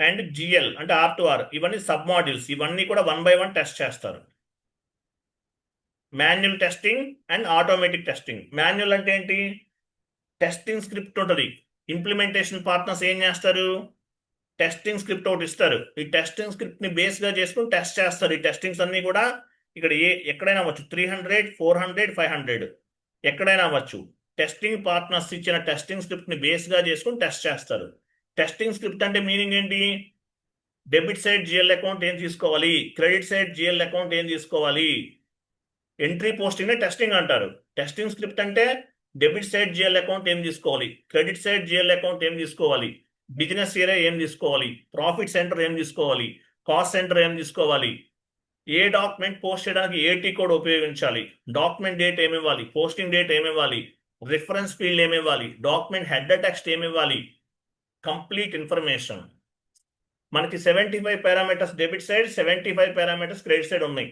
and GL అంటే R2R, ఇవన్నీ సబ్ మాడ్యూల్స్, ఇవన్నీ కూడా 1 by 1 టెస్ట్ చేస్తారు. Manual testing and automatic testing. Manual అంటే ఏంటి, టెస్టింగ్ స్క్రిప్ట్ ఉంటుంది, ఇంప్లిమెంటేషన్ పార్ట్నర్స్ ఏం చేస్తారు, టెస్టింగ్ స్క్రిప్ట్ ఒకటి ఇస్తారు, ఈ టెస్టింగ్ స్క్రిప్ట్ని బేస్గా చేసుకుని టెస్ట్ చేస్తారు. ఈ టెస్టింగ్స్ అన్నీ కూడా ఇక్కడ ఎక్కడైనా అవ్వచ్చు, 300, 400, 500 ఎక్కడైనా అవ్వచ్చు. టెస్టింగ్ పార్ట్నర్స్ ఇచ్చిన టెస్టింగ్ స్క్రిప్ట్ని బేస్గా చేసుకుని టెస్ట్ చేస్తారు. టెస్టింగ్ స్క్రిప్ట్ అంటే మీనింగ్ ఏంటి, డెబిట్ సైడ్ GL అకౌంట్ ఏం తీసుకోవాలి, క్రెడిట్ సైడ్ GL అకౌంట్ ఏం తీసుకోవాలి, ఎంట్రీ పోస్టింగ్ టెస్టింగ్ అంటారు. టెస్టింగ్ స్క్రిప్ట్ అంటే డెబిట్ సైడ్ GL అకౌంట్ ఏం తీసుకోవాలి, క్రెడిట్ సైడ్ GL అకౌంట్ ఏం తీసుకోవాలి, బిజినెస్ ఏరియా ఏం తీసుకోవాలి, ప్రాఫిట్ సెంటర్ ఏం తీసుకోవాలి, కాస్ట్ సెంటర్ ఏం తీసుకోవాలి, ఏ డాక్యుమెంట్ పోస్ట్ చేయడానికి AT కోడ్ ఉపయోగించాలి, డాక్యుమెంట్ డేట్ ఏమి ఇవ్వాలి, పోస్టింగ్ డేట్ ఏమి ఇవ్వాలి, రిఫరెన్స్ ఫీల్డ్ ఏమి ఇవ్వాలి, డాక్యుమెంట్ హెడర్ టెక్స్ట్ ఏమి ఇవ్వాలి, కంప్లీట్ ఇన్ఫర్మేషన్. మనకి 75 parameters debit side, 75 parameters credit side ఉన్నాయి.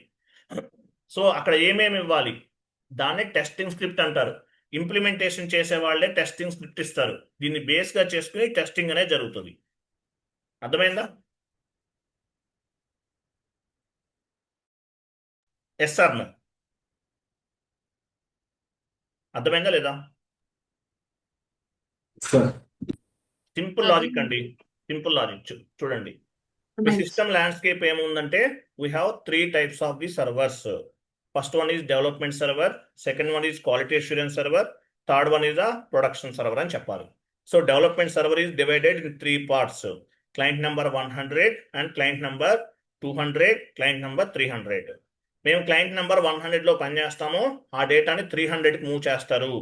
సో అక్కడ ఏమేమి ఇవ్వాలి, దాన్ని టెస్టింగ్ స్క్రిప్ట్ అంటారు. ఇంప్లిమెంటేషన్ చేసే వాళ్ళే టెస్టింగ్ స్క్రిప్ట్ ఇస్తారు. దీన్ని బేస్గా చేసుకుని టెస్టింగ్ అనేది జరుగుతుంది. అర్థమైందా? ఎస్ సార్, అర్థమైందా లేదా? సింపుల్ లాజిక్ అండి, సింపుల్ లాజిక్. చూడండి, మీ సిస్టమ్ ల్యాండ్స్కేప్ ఏముందంటే we have 3 types of the servers. First one is development server, second one is quality assurance server, third one is the production server అని చెప్పాలి. So development server is divided in 3 parts: client number 100 and client number 200, client number 300. మేము client number 100లో పనిచేస్తాము, ఆ డేటాని 300కి move చేస్తారు,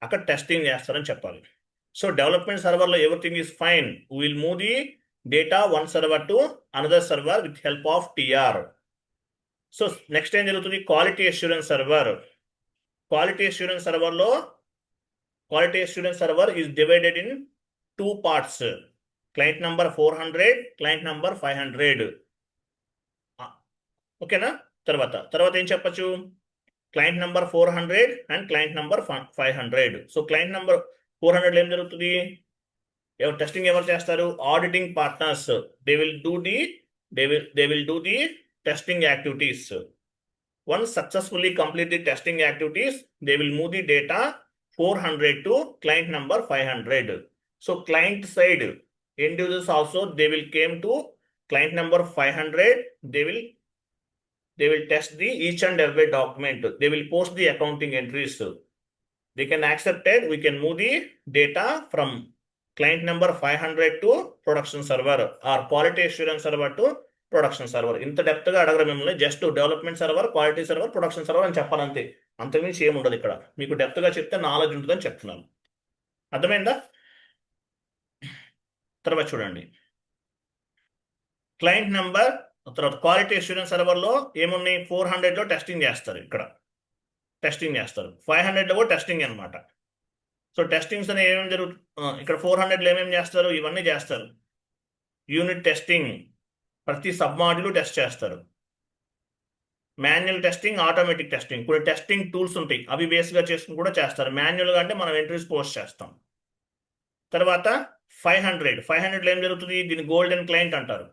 అక్కడ testing చేస్తారని చెప్పాలి. So development సర్వర్లో everything is fine, will move the data one server to another server with help of TR. So next ఏం జరుగుతుంది? Quality assurance server. Quality assurance సర్వర్లో quality assurance server is divided in 2 parts: client number 400, client number 500. ఓకేనా? తర్వాత ఏం చెప్పచ్చు? Client number 400 and client number 500. So client number 400లో ఏం జరుగుతుంది? టెస్టింగ్ ఎవరు చేస్తారు? Auditing partners. They will do the testing activities. Once successfully complete the testing activities, they will move the data 400 to client number 500. So client side end users also, they will came to client number 500. They will test the each and every document. They will post the accounting entries. They can accept it. We can move the data from client number 500 to production server or quality assurance server to production server. ఇంత depth గా అడగరు మిమ్మల్ని. Just development server, quality server, production server అని చెప్పాలంతే. అంతకుమించి ఏమి ఉండదు ఇక్కడ. మీకు డెప్త్ గా చెప్తే నాలెడ్జ్ ఉంటుందని చెప్తున్నాను. అర్థమైందా? తర్వాత చూడండి, క్లయింట్ నెంబర్ తర్వాత క్వాలిటీ అష్యూరెన్స్ సర్వర్లో ఏమున్నాయి? 400లో టెస్టింగ్ చేస్తారు, ఇక్కడ టెస్టింగ్ చేస్తారు. 500లో కూడా టెస్టింగ్ అనమాట. సో టెస్టింగ్స్ అనేవి ఏమేమి జరుగుతుంది? ఇక్కడ 400లో ఏమేమి చేస్తారు? ఇవన్నీ చేస్తారు. యూనిట్ టెస్టింగ్, ప్రతి సబ్ మాడ్యూల్ టెస్ట్ చేస్తారు. మాన్యువల్ టెస్టింగ్, ఆటోమేటిక్ టెస్టింగ్, కొన్ని టెస్టింగ్ టూల్స్ ఉంటాయి, అవి బేస్గా చేసుకుని కూడా చేస్తారు. మాన్యువల్గా అంటే మనం ఎంట్రీస్ పోస్ట్ చేస్తాం. తర్వాత 500లో ఏం జరుగుతుంది? దీన్ని గోల్డెన్ క్లయింట్ అంటారు.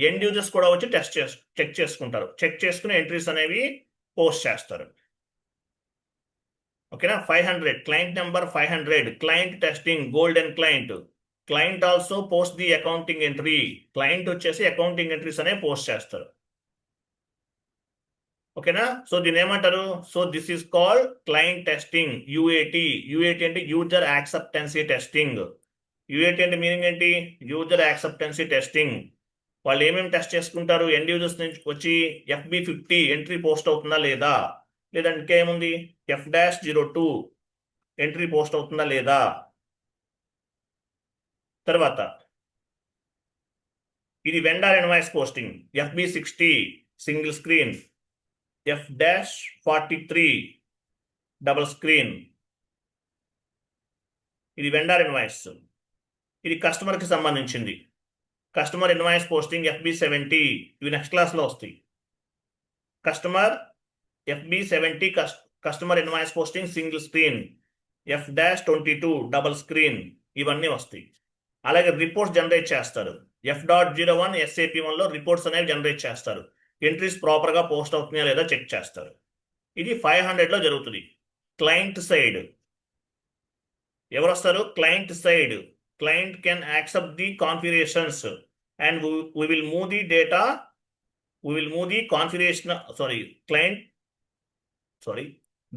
ఎండ్ యూజర్స్ కూడా వచ్చి చెక్ చేసుకుంటారు. చెక్ చేసుకుని ఎంట్రీస్ అనేవి పోస్ట్ చేస్తారు. ఓకేనా? 500 client number 500 client testing, golden client. Client also post the accounting entry. Client వచ్చేసి అకౌంటింగ్ ఎంట్రీస్ అనేవి పోస్ట్ చేస్తారు. ఓకేనా? సో దీని ఏమంటారు? So this is called client testing, UAT. UAT అంటే యూజర్ యాక్సెప్టెన్సీ టెస్టింగ్. యూఏటి అంటే మీనింగ్ ఏంటి? User acceptance testing. వాళ్ళు ఏమేమి టెస్ట్ చేసుకుంటారు? ఎండ్ యూజర్స్ నుంచి వచ్చి FB50 ఎంట్రీ పోస్ట్ అవుతుందా లేదా, లేదంటే ఇంకేముంది F-02 ఎంట్రీ పోస్ట్ అవుతుందా లేదా. తర్వాత ఇది vendor invoice posting, FB60 single screen, F-43 double screen. ఇది వెండర్ ఇన్వాయిస్. ఇది కస్టమర్కి సంబంధించింది. కస్టమర్ ఇన్వాయిస్ పోస్టింగ్ FB70, ఇవి నెక్స్ట్ క్లాస్లో వస్తాయి. Customer FB70 customer invoice posting single screen, F-22 double screen, ఇవన్నీ వస్తాయి. అలాగే రిపోర్ట్స్ జనరేట్ చేస్తారు. F.01 SAP1లో రిపోర్ట్స్ అనేవి జనరేట్ చేస్తారు. ఎంట్రీస్ ప్రాపర్గా పోస్ట్ అవుతున్నాయా లేదా చెక్ చేస్తారు. ఇది 500లో జరుగుతుంది. క్లయింట్ సైడ్ ఎవరు వస్తారు? Client side. Client can accept the configurations and we will move the data. We will move the configuration.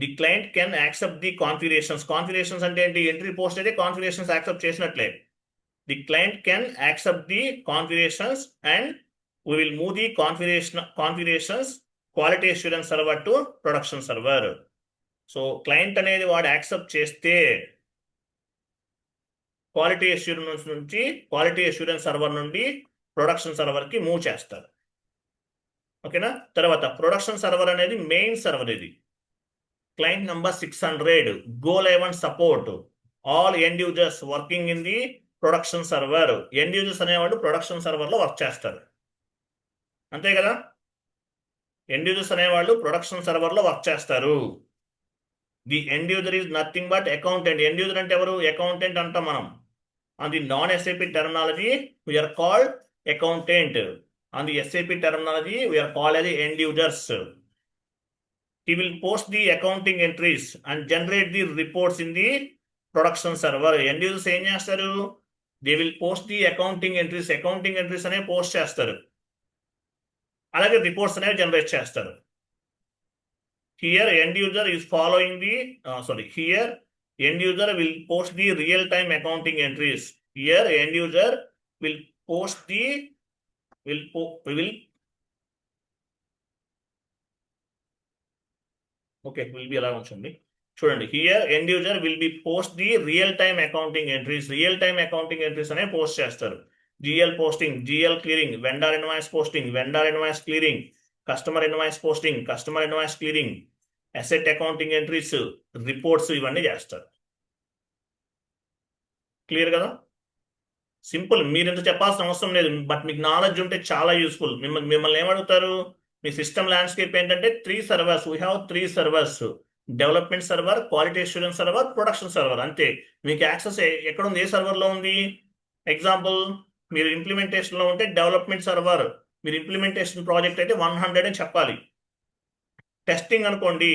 The client can accept the configurations. Configurations అంటే ఏంటి? ఎంట్రీ పోస్ట్ అయితే కాన్ఫిగరేషన్స్ యాక్సెప్ట్ చేసినట్లే. The client can accept the configurations and we will move the configurations quality assurance server to production server. So client అనేది వాడు accept చేస్తే quality assurance server నుండి production సర్వర్కి move చేస్తారు. ఓకేనా? తర్వాత ప్రొడక్షన్ సర్వర్ అనేది మెయిన్ సర్వర్. ఇది client number 600 go live and support all end users working in the production server. End users అనేవాళ్ళు ప్రొడక్షన్ సర్వర్లో వర్క్ చేస్తారు, అంతే కదా? ఎండ్ యూజర్స్ అనేవాళ్ళు ప్రొడక్షన్ సర్వర్లో వర్క్ చేస్తారు. The end user is nothing but accountant. End user అంటే ఎవరు? Accountant అంటాం మనం. On the non SAP terminology we are called accountant. On the SAP terminology we are called as end users. He will post the accounting entries and generate the reports in the production server. End users ఏం చేస్తారు? They will post the accounting entries. Accounting entries అనేవి post చేస్తారు, అలాగే reports అనేవి generate చేస్తారు. Here end user is following the here end user will post the real time accounting entries. Here end user will post the will okay will be అలా ఉంచండి. చూడండి, here end user will be post the real time accounting entries. Real time accounting entries అనే post చేస్తారు. GL posting, GL clearing, vendor invoice posting, vendor invoice clearing, customer invoice posting, customer invoice clearing, asset accounting entries, reports ఇవన్నీ చేస్తారు. Clear కదా? Simple. మీరు ఇంత చెప్పాల్సిన అవసరం లేదు, బట్ మీకు నాలెడ్జ్ ఉంటే చాలా యూస్ఫుల్. మిమ్మల్ని ఏమడుగుతారు? మీ సిస్టమ్ ల్యాండ్స్కేప్ ఏంటంటే 3 servers. We have 3 servers: development server, quality assurance server, production server. అంతే. మీకు యాక్సెస్ ఎక్కడ ఉంది? ఏ సర్వర్లో ఉంది? ఎగ్జాంపుల్, మీరు ఇంప్లిమెంటేషన్లో ఉంటే డెవలప్మెంట్ సర్వర్, మీరు ఇంప్లిమెంటేషన్ ప్రాజెక్ట్ అయితే 100 అని చెప్పాలి. టెస్టింగ్ అనుకోండి,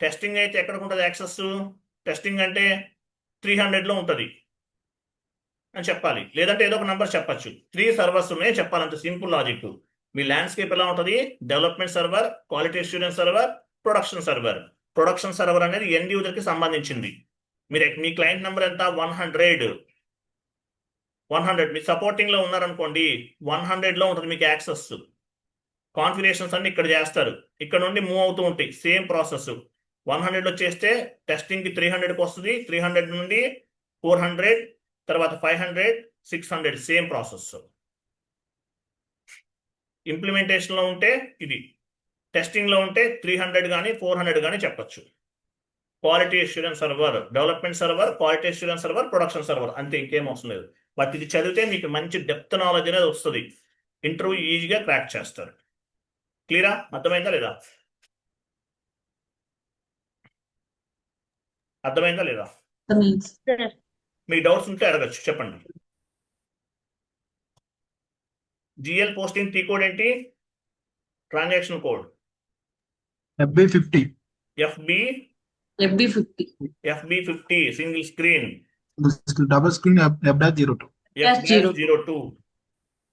టెస్టింగ్ అయితే ఎక్కడికి ఉంటుంది యాక్సెస్? టెస్టింగ్ అంటే 300లో ఉంటుంది అని చెప్పాలి, లేదంటే ఏదో ఒక నెంబర్ చెప్పచ్చు. 3 సర్వర్స్ ఉన్నాయి చెప్పాలంటే సింపుల్ లాజిక్. మీ ల్యాండ్స్కేప్ ఎలా ఉంటుంది? Development server, quality assurance server, production server. Production server అనేది ఎండ్ యూజర్కి సంబంధించింది. మీ క్లయింట్ నెంబర్ ఎంత? 100. మీ సపోర్టింగ్లో ఉన్నారనుకోండి, 100లో ఉంటుంది మీకు యాక్సెస్. కాన్ఫిగరేషన్స్ అన్ని ఇక్కడ చేస్తారు, ఇక్కడ నుండి మూవ్ అవుతూ ఉంటాయి. Same process. 100లో చేస్తే టెస్టింగ్కి 300కి వస్తుంది, 300 నుండి 400, తర్వాత 500, 600. Same process. ఇంప్లిమెంటేషన్లో ఉంటే ఇది, టెస్టింగ్లో ఉంటే 300 కానీ 400 కానీ చెప్పచ్చు. Quality assurance server, development server, quality assurance server, production server. అంతే, ఇంకేం అవసరం లేదు. బట్ ఇది చదివితే మీకు మంచి డెప్త్ నాలెడ్జ్ అనేది వస్తుంది. ఇంటర్వ్యూ ఈజీగా క్రాక్ చేస్తారు. క్లియరా? అర్థమైందా లేదా? అర్థమైందా లేదా? మీ డౌట్స్ ఉంటే అడగచ్చు, చెప్పండి. GL పోస్టింగ్ టీ కోడ్ ఏంటి? Transaction code FB50. FB50 single screen, Double screen F-02. F-02.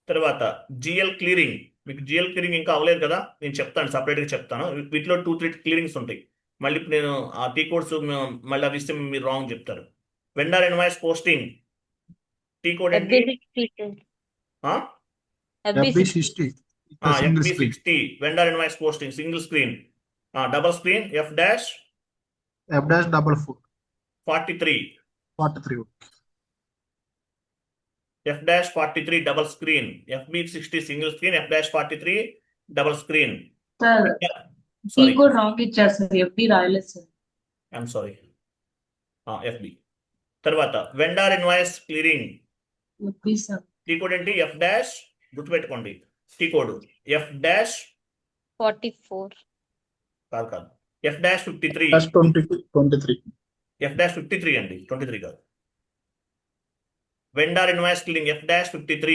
తర్వాత GL క్లియరింగ్. మీకు GL క్లియరింగ్ ఇంకా అవ్వలేదు కదా, నేను చెప్తాను, సపరేట్గా చెప్తాను. వీటిలో 2-3 క్లియరింగ్స్ ఉంటాయి. మళ్ళీ నేను ఆ టీ కోడ్స్ మళ్ళీ అవి ఇస్తే మీరు రాంగ్ చెప్తారు. Vendor invoice posting T code ఏంటి? FB60. Single screen. FB60 vendor invoice posting single screen. Double screen F-44. F-43. 43. F-43 double screen. FB60 single screen, F-43 double screen. Sir T code wrong ఇచ్చారు sir, FB రాయలేదు sir. I'm sorry. FB. తర్వాత vendor invoice clearing FB sir. T code ఏంటి? F- గుర్తుపెట్టుకోండి, T code F-44. కాదు, F-53. F-23. F-53 అండి, 23 కాదు. Vendor invoice clearing F-53.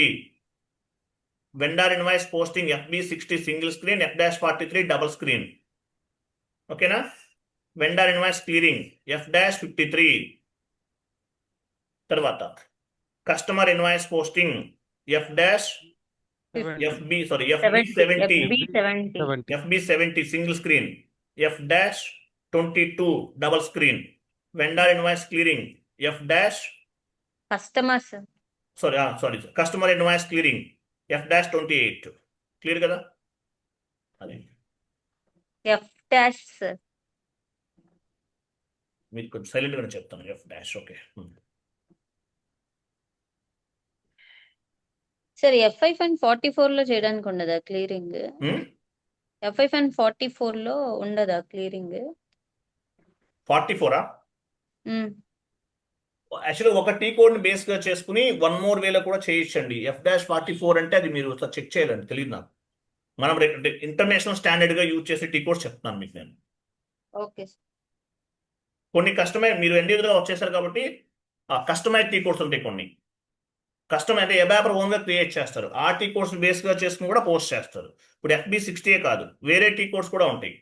Vendor invoice posting FB60 single screen, F-43 double screen. ఓకేనా? Vendor invoice clearing F-53. తర్వాత customer invoice posting FB70 single screen, F-22 double screen. Vendor invoice clearing Customers. Customer invoice clearing F-28. Clear కదా? అదే F- sir. మీకు కొంచెం సైలెంట్గా చెప్తాను. F-. Okay. Sir F5 and 44 లో చేయడానికి ఉండదా క్లియరింగ్? F5 and 44 లో ఉండదా క్లియరింగ్? 44 యాక్చువల్గా ఒక టీ కోడ్ని బేస్గా చేసుకుని 1 more వేలో కూడా చేయొచ్చండి. F-44 అంటే అది మీరు చెక్ చేయాలండి, తెలియదు నాకు. మనం ఇంటర్నేషనల్ స్టాండర్డ్గా యూజ్ చేసే టీ కోడ్స్ చెప్తున్నాను మీకు నేను. ఓకే. కొన్ని కస్టమైజ్ మీరు ఎండ్ యూజర్గా వచ్చేసారు కాబట్టి కస్టమైజ్ టీ కోడ్స్ ఉంటాయి కొన్ని. కస్టమర్ అంటే ఎబాపర్ ఓన్గా క్రియేట్ చేస్తారు. ఆ టీ కోడ్స్ బేస్గా చేసుకుని కూడా పోస్ట్ చేస్తారు. ఇప్పుడు FB60 కాదు, వేరే టీ కోడ్స్ కూడా ఉంటాయి.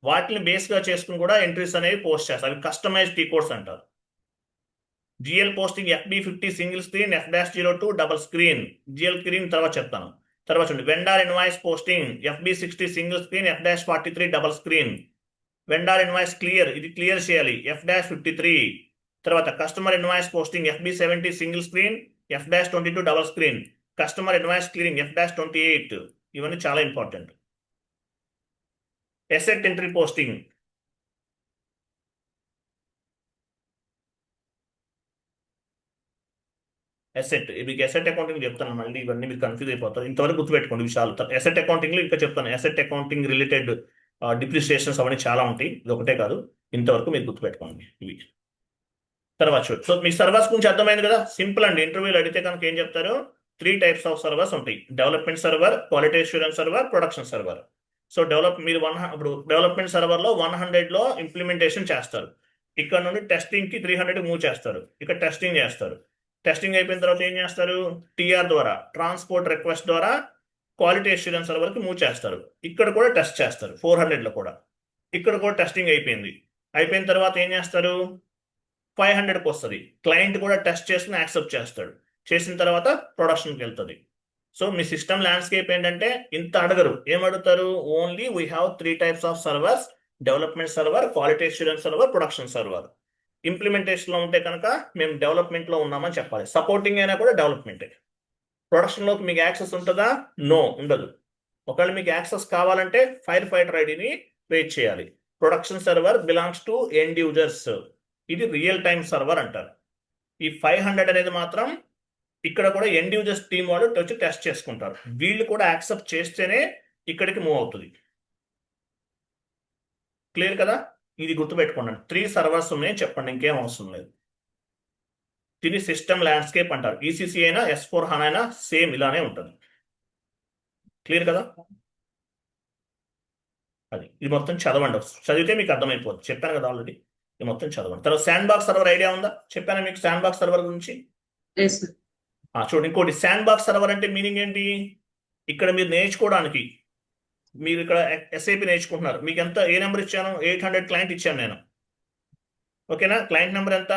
వాటిని బేస్గా చేసుకుని కూడా ఎంట్రీస్ అనేవి పోస్ట్ చేస్తారు. అవి కస్టమైజ్ టీ కోడ్స్ అంటారు. GL posting FB50 single screen, F-02 double screen. GL screen తర్వాత చెప్తాను. తర్వాత చూడండి, vendor invoice posting FB60 single screen, F-43 double screen. Vendor invoice clear, ఇది క్లియర్ చేయాలి, F-53. తర్వాత customer invoice posting FB70 single screen, F-22 double screen. Customer invoice clearing F-28. ఇవన్నీ చాలా important. Asset entry posting, asset, మీకు asset accounting చెప్తాను మళ్ళీ, ఇవన్నీ మీరు కన్ఫ్యూజ్ అయిపోతారు. ఇంతవరకు గుర్తుపెట్టుకోండి విషయాలు. అసెట్ అకౌంటింగ్ లో ఇంకా చెప్తాను, అసెట్ అకౌంటింగ్ రిలేటెడ్ డిప్రిసియేషన్స్ అవన్నీ చాలా ఉంటాయి, ఇది ఒకటే కాదు. ఇంతవరకు మీరు గుర్తుపెట్టుకోండి ఇవి. తర్వాత చూడు, సో మీకు సర్వర్స్ గురించి అర్థమైంది కదా, సింపుల్ అండి. ఇంటర్వ్యూలు అడిగితే కనుక ఏం చెప్తారు, 3 టైప్స్ ఆఫ్ సర్వర్స్ ఉంటాయి: development server, quality assurance server, production server. So మీరు ఇప్పుడు డెవలప్మెంట్ సర్వర్లో 100లో ఇంప్లిమెంటేషన్ చేస్తారు. ఇక్కడ నుండి టెస్టింగ్కి 300 మూవ్ చేస్తారు. ఇక్కడ టెస్టింగ్ చేస్తారు. టెస్టింగ్ అయిపోయిన తర్వాత ఏం చేస్తారు, TR ద్వారా, ట్రాన్స్పోర్ట్ రిక్వెస్ట్ ద్వారా క్వాలిటీ అష్యూరెన్స్ సర్వర్కి మూవ్ చేస్తారు. ఇక్కడ కూడా టెస్ట్ చేస్తారు 400లో కూడా. ఇక్కడ కూడా టెస్టింగ్ అయిపోయింది. అయిపోయిన తర్వాత ఏం చేస్తారు, 500కి వస్తుంది. క్లయింట్ కూడా టెస్ట్ చేసుకుని యాక్సెప్ట్ చేస్తాడు. చేసిన తర్వాత ప్రొడక్షన్కి వెళ్తుంది. సో మీ సిస్టమ్ ల్యాండ్స్కేప్ ఏంటంటే ఇంత అడగరు. ఏమడుగుతారు, only we have 3 types of servers: development server, quality assurance server, production server. ఇంప్లిమెంటేషన్లో ఉంటే కనుక మేము డెవలప్మెంట్లో ఉన్నామని చెప్పాలి. సపోర్టింగ్ అయినా కూడా డెవలప్మెంటే. ప్రొడక్షన్లోకి మీకు యాక్సెస్ ఉంటుందా, నో, ఉండదు. ఒకవేళ మీకు యాక్సెస్ కావాలంటే ఫైర్ ఫైటర్ ఐడిని వెయిట్ చేయాలి. Production server belongs to end users, ఇది రియల్ టైమ్ సర్వర్ అంటారు. ఈ 500 అనేది మాత్రం ఇక్కడ కూడా ఎండ్ యూజర్స్ టీమ్ వాళ్ళు వచ్చి టెస్ట్ చేసుకుంటారు. వీళ్ళు కూడా యాక్సెప్ట్ చేస్తేనే ఇక్కడికి మూవ్ అవుతుంది. క్లియర్ కదా, ఇది గుర్తుపెట్టుకోండి. 3 సర్వర్స్ ఉన్నాయి చెప్పండి, ఇంకేం అవసరం లేదు. దీన్ని సిస్టమ్ ల్యాండ్స్కేప్ అంటారు. ECC అయినా S/4HANA అయినా సేమ్ ఇలానే ఉంటుంది. క్లియర్ కదా, అది ఇది మొత్తం చదవండి. చదివితే మీకు అర్థమైపోతుంది. చెప్పాను కదా ఆల్రెడీ, ఇది మొత్తం చదవండి. తర్వాత శాండ్ బాక్స్ సర్వర్ ఐడియా ఉందా, చెప్పాను మీకు శాండ్ బాక్స్ సర్వర్ గురించి. Yes, sir. చూడండి, ఇంకోటి శాండ్ బాక్స్ సర్వర్ అంటే మీనింగ్ ఏంటి, ఇక్కడ మీరు నేర్చుకోవడానికి, మీరు ఇక్కడ SAP నేర్చుకుంటున్నారు. మీకు ఎంత, ఏ నెంబర్ ఇచ్చాను, 800 క్లయింట్ ఇచ్చాను నేను. ఓకేనా, క్లయింట్ నెంబర్ ఎంత,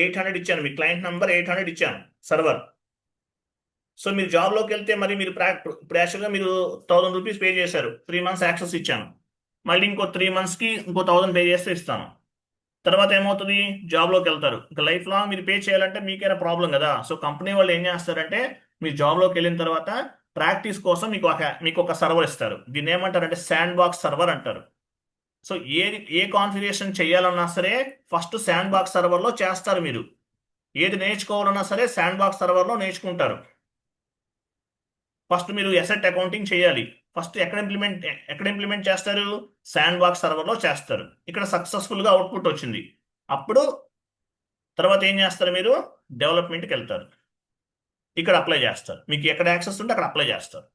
800 ఇచ్చాను. మీ క్లయింట్ నెంబర్ 800 ఇచ్చాను, సర్వర్. సో మీరు జాబ్లోకి వెళ్తే మరి మీరు ఇప్పుడు యాక్చువల్గా మీరు 1000 రూపీస్ పే చేశారు, 3 మంత్స్ యాక్సెస్ ఇచ్చాను. మళ్ళీ ఇంకో 3 మంత్స్కి ఇంకో 1000 పే చేస్తే ఇస్తాను. తర్వాత ఏమవుతుంది, జాబ్లోకి వెళ్తారు. ఇంకా లైఫ్ లాంగ్ మీరు పే చేయాలంటే మీకైనా ప్రాబ్లం కదా. సో కంపెనీ వాళ్ళు ఏం చేస్తారంటే, మీరు జాబ్లోకి వెళ్ళిన తర్వాత ప్రాక్టీస్ కోసం మీకు ఒక సర్వర్ ఇస్తారు. దీన్ని ఏమంటారంటే శాండ్ బాక్స్ సర్వర్ అంటారు. సో ఏ కాన్ఫిగరేషన్ చేయాలన్నా సరే ఫస్ట్ శాండ్ బాక్స్ సర్వర్లో చేస్తారు. మీరు ఏది నేర్చుకోవాలన్నా సరే శాండ్ బాక్స్ సర్వర్లో నేర్చుకుంటారు. ఫస్ట్ మీరు అసెట్ అకౌంటింగ్ చేయాలి. ఫస్ట్ ఎక్కడ ఇంప్లిమెంట్ చేస్తారు, శాండ్ బాక్స్ సర్వర్లో చేస్తారు. ఇక్కడ సక్సెస్ఫుల్గా అవుట్పుట్ వచ్చింది. అప్పుడు తర్వాత ఏం చేస్తారు, మీరు డెవలప్మెంట్కి వెళ్తారు. ఇక్కడ అప్లై చేస్తారు. మీకు ఎక్కడ యాక్సెస్ ఉంటే అక్కడ అప్లై చేస్తారు.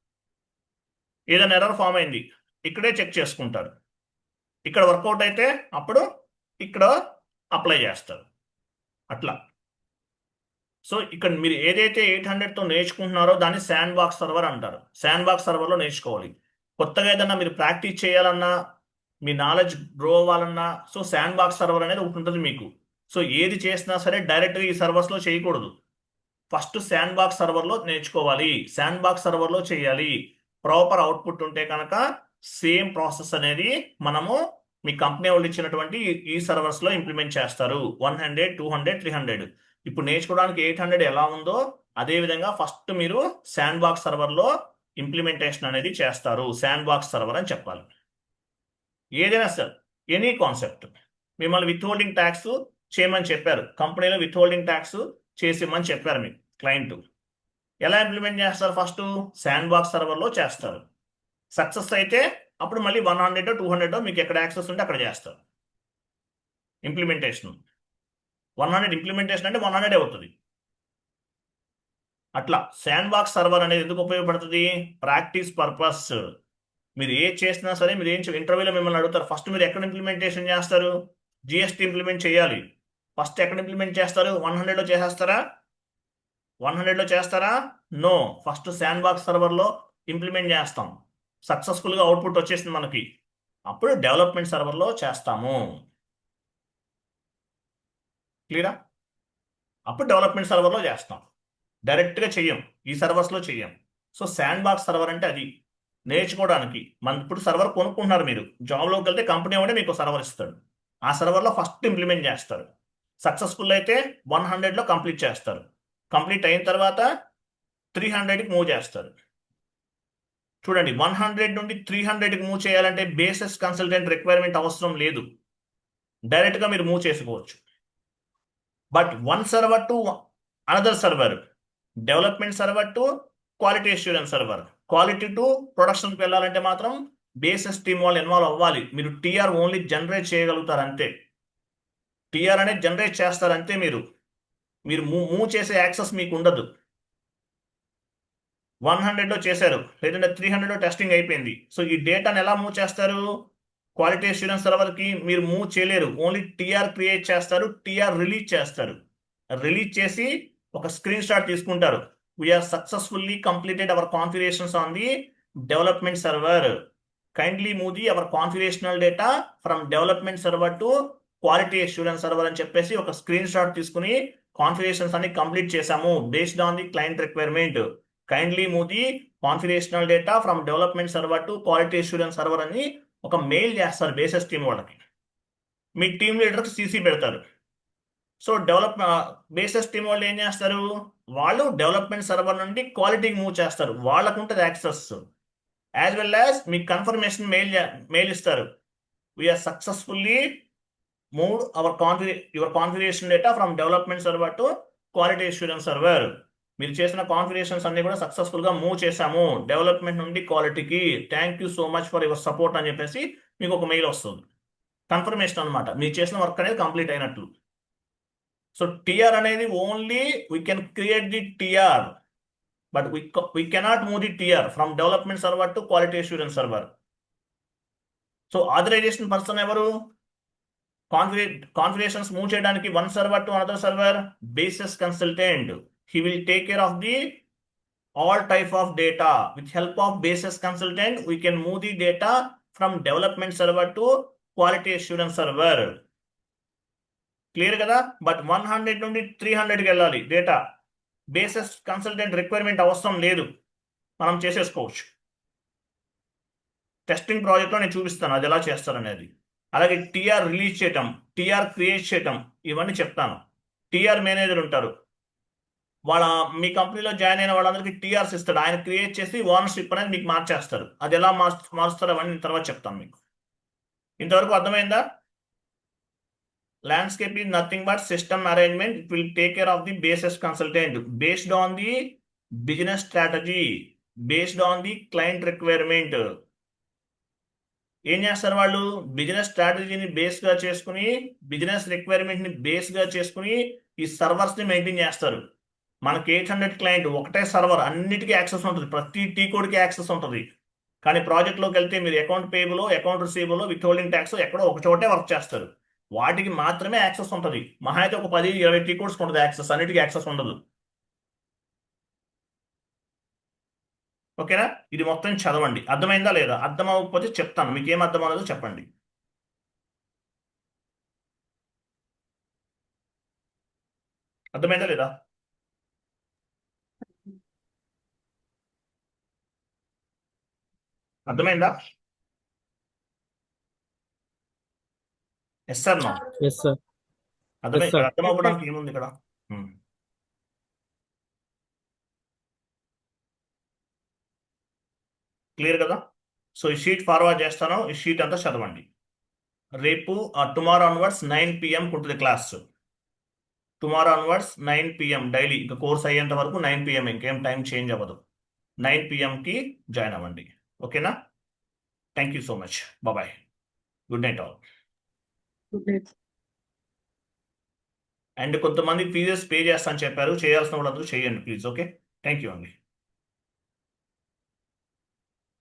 ఏదైనా ఎర్రర్ ఫామ్ అయింది, ఇక్కడే చెక్ చేసుకుంటారు. ఇక్కడ వర్కౌట్ అయితే అప్పుడు ఇక్కడ అప్లై చేస్తారు. అట్లా. సో ఇక్కడ మీరు ఏదైతే 800తో నేర్చుకుంటున్నారో దాన్ని శాండ్ బాక్స్ సర్వర్ అంటారు. శాండ్ బాక్స్ సర్వర్లో నేర్చుకోవాలి. కొత్తగా ఏదన్నా మీరు ప్రాక్టీస్ చేయాలన్నా, మీ నాలెడ్జ్ గ్రో అవ్వాలన్నా, సో శాండ్ బాక్స్ సర్వర్ అనేది ఒకటి ఉంటుంది మీకు. సో ఏది చేసినా సరే డైరెక్ట్గా ఈ సర్వర్స్లో చేయకూడదు. ఫస్ట్ శాండ్ బాక్స్ సర్వర్లో నేర్చుకోవాలి, శాండ్ బాక్స్ సర్వర్లో చేయాలి. ప్రాపర్ అవుట్పుట్ ఉంటే కనుక సేమ్ ప్రాసెస్ అనేది మనము మీ కంపెనీ వాళ్ళు ఇచ్చినటువంటి ఈ సర్వర్స్లో ఇంప్లిమెంట్ చేస్తారు. 100, 200, 300. ఇప్పుడు నేర్చుకోవడానికి 800 ఎలా ఉందో అదే విధంగా ఫస్ట్ మీరు శాండ్ బాక్స్ సర్వర్లో ఇంప్లిమెంటేషన్ అనేది చేస్తారు. శాండ్ బాక్స్ సర్వర్ అని చెప్పాలి. ఏదైనా సార్, ఎనీ కాన్సెప్ట్. మిమ్మల్ని విత్ హోల్డింగ్ ట్యాక్స్ చేయమని చెప్పారు, కంపెనీలో విత్ హోల్డింగ్ ట్యాక్స్ చేసిమ్మని చెప్పారు మీకు క్లయింట్. ఎలా ఇంప్లిమెంట్ చేస్తారు, ఫస్ట్ శాండ్ బాక్స్ సర్వర్లో చేస్తారు. సక్సెస్ అయితే అప్పుడు మళ్ళీ 100, 200 మీకు ఎక్కడ యాక్సెస్ ఉంటే అక్కడ చేస్తారు ఇంప్లిమెంటేషన్. 100 ఇంప్లిమెంటేషన్ అంటే 100 అవుతుంది. అట్లా శాండ్ బాక్స్ సర్వర్ అనేది ఎందుకు ఉపయోగపడుతుంది, ప్రాక్టీస్ పర్పస్. మీరు ఏ చేసినా సరే, మీరు ఏం ఇంటర్వ్యూలో మిమ్మల్ని అడుగుతారు, ఫస్ట్ మీరు ఎక్కడ ఇంప్లిమెంటేషన్ చేస్తారు, జిఎస్టీ ఇంప్లిమెంట్ చేయాలి. ఫస్ట్ ఎక్కడ ఇంప్లిమెంట్ చేస్తారు? 100లో చేసేస్తారా? 100లో చేస్తారా? నో, ఫస్ట్ శాండ్ బాక్స్ సర్వర్లో ఇంప్లిమెంట్ చేస్తాం. సక్సెస్ఫుల్గా అవుట్పుట్ వచ్చేసింది మనకి, అప్పుడు డెవలప్మెంట్ సర్వర్లో చేస్తాము. క్లియరా? అప్పుడు డెవలప్మెంట్ సర్వర్లో చేస్తాం, డైరెక్ట్గా చెయ్యం, ఈ సర్వర్స్లో చెయ్యం. సో శాండ్ బాక్స్ సర్వర్ అంటే అది నేర్చుకోవడానికి. మన ఇప్పుడు సర్వర్ కొనుక్కుంటున్నారు, మీరు జాబ్లోకి వెళ్తే కంపెనీ వాడే మీకు సర్వర్ ఇస్తాడు, ఆ సర్వర్లో ఫస్ట్ ఇంప్లిమెంట్ చేస్తారు. సక్సెస్ఫుల్ అయితే 100లో కంప్లీట్ చేస్తారు. కంప్లీట్ అయిన తర్వాత 300కి మూవ్ చేస్తారు. చూడండి, 100 నుండి 300కి మూవ్ చేయాలంటే బేసిస్ కన్సల్టెంట్ రిక్వైర్మెంట్ అవసరం లేదు, డైరెక్ట్గా మీరు మూవ్ చేసుకోవచ్చు. But one server to another server, development server to quality assurance server, quality to ప్రొడక్షన్కి వెళ్ళాలంటే మాత్రం బేసిస్ టీమ్ వాళ్ళు ఇన్వాల్వ్ అవ్వాలి. మీరు టీఆర్ ఓన్లీ జనరేట్ చేయగలుగుతారు అంతే, టీఆర్ అనేది జనరేట్ చేస్తారు అంతే. మీరు మూవ్ చేసే యాక్సెస్ మీకు ఉండదు. 100లో చేశారు, లేదంటే 300లో టెస్టింగ్ అయిపోయింది. సో ఈ డేటాను ఎలా మూవ్ చేస్తారు? క్వాలిటీ అష్యూరెన్స్ సర్వర్కి మీరు మూవ్ చేయలేరు, ఓన్లీ టీఆర్ క్రియేట్ చేస్తారు, టీఆర్ రిలీజ్ చేస్తారు. రిలీజ్ చేసి ఒక స్క్రీన్ షాట్ తీసుకుంటారు. We are successfully completed our configurations on the development server. Kindly move the our configurational data from development server to quality assurance server అని చెప్పేసి ఒక screenshot తీసుకుని configurations అన్ని కంప్లీట్ చేశాము based on the client requirement. Kindly move the configurational data from development server to quality assurance server అని ఒక mail చేస్తారు basis team వాళ్ళకి. మీ టీమ్ లీడర్కి సీసీ పెడతారు. సో బేసిస్ టీమ్ వాళ్ళు ఏం చేస్తారు? వాళ్ళు డెవలప్మెంట్ సర్వర్ నుండి క్వాలిటీకి మూవ్ చేస్తారు, వాళ్ళకు ఉంటుంది యాక్సెస్. యాజ్ వెల్ యాజ్ మీకు కన్ఫర్మేషన్ మెయిల్ ఇస్తారు. We are successfully move your configuration data from development server to quality assurance server. మీరు చేసిన కాన్ఫిగరేషన్స్ అన్ని కూడా సక్సెస్ఫుల్గా మూవ్ చేశాము డెవలప్మెంట్ నుండి క్వాలిటీకి. Thank you so much for your support అని చెప్పేసి మీకు ఒక మెయిల్ వస్తుంది, కన్ఫర్మేషన్ అనమాట, మీరు చేసిన వర్క్ అనేది కంప్లీట్ అయినట్లు. సో టీఆర్ అనేది only we can create the TR, but we cannot move the TR from development server to quality assurance server. So authorization person ఎవరు? కాన్ఫిగరేషన్స్ మూవ్ చేయడానికి one server to another server, basis consultant. He will take care of the all type of data. With help of basis consultant, we can move the data from development server to quality assurance server. Clear kada? But 100 నుండి 300కి వెళ్ళాలి data. Basis consultant requirement అవసరం లేదు, మనం చేసేసుకోవచ్చు. Testing ప్రాజెక్ట్లో నేను చూపిస్తాను అది ఎలా చేస్తారనేది. అలాగే టీఆర్ రిలీజ్ చేయటం, టీఆర్ క్రియేట్ చేయటం, ఇవన్నీ చెప్తాను. టీఆర్ మేనేజర్ ఉంటారు, మీ కంపెనీలో జాయిన్ అయిన వాళ్ళందరికీ టీఆర్స్ ఇస్తాడు, ఆయన క్రియేట్ చేసి ఓనర్షిప్ అనేది మీకు మార్చేస్తారు. అది ఎలా మారుస్తారు అవన్నీ తర్వాత చెప్తాను మీకు. ఇంతవరకు అర్థమైందా? Landscape is nothing but system arrangement. It will take care of the basis consultant based on the business strategy, based on the client requirement. ఏం చేస్తారు వాళ్ళు? బిజినెస్ స్ట్రాటజీని బేస్గా చేసుకుని, బిజినెస్ రిక్వైర్మెంట్ని బేస్గా చేసుకుని ఈ సర్వర్స్ని మెయింటైన్ చేస్తారు. మనకి 800 క్లయింట్, ఒకటే సర్వర్, అన్నిటికీ యాక్సెస్ ఉంటుంది, ప్రతి టీ కోడ్కి యాక్సెస్ ఉంటుంది. కానీ ప్రాజెక్ట్లోకి వెళ్తే మీరు account payable, account receivable, with holding tax ఎక్కడో ఒక చోటే వర్క్ చేస్తారు, వాటికి మాత్రమే యాక్సెస్ ఉంటుంది. మహా అయితే ఒక 10-20 టీ కోడ్స్కి ఉంటుంది యాక్సెస్, అన్నిటికీ యాక్సెస్ ఉండదు. ఓకేనా? ఇది మొత్తం చదవండి, అర్థమైందా లేదా? అర్థం అవ్వకపోతే చెప్తాను, మీకు ఏం అర్థం అవ్వలేదో చెప్పండి. అర్థమైందా లేదా? అర్థమైందా? Yes sir, no? Yes sir. అర్థమై Yes, sir. అర్థం అవ్వడానికి ఏముంది ఇక్కడ? క్లియర్ కదా? సో ఈ షీట్ ఫార్వర్డ్ చేస్తాను, ఈ షీట్ అంతా చదవండి. రేపు టుమారో ఆన్వర్డ్స్ 9 PM ఉంటుంది class. Tomorrow onwards 9 PM daily, ఇంకా కోర్స్ అయ్యేంత వరకు 9 PM, ఇంకేం టైం చేంజ్ అవ్వదు. 9 PMకి జాయిన్ అవ్వండి, ఓకేనా? Thank you so much, bye, good night all. And కొంతమంది ఫీజెస్ పే చేస్తాను చెప్పారు, చేయాల్సిన వాళ్ళందరూ చేయండి ప్లీజ్. ఓకే, థ్యాంక్ యూ అండి.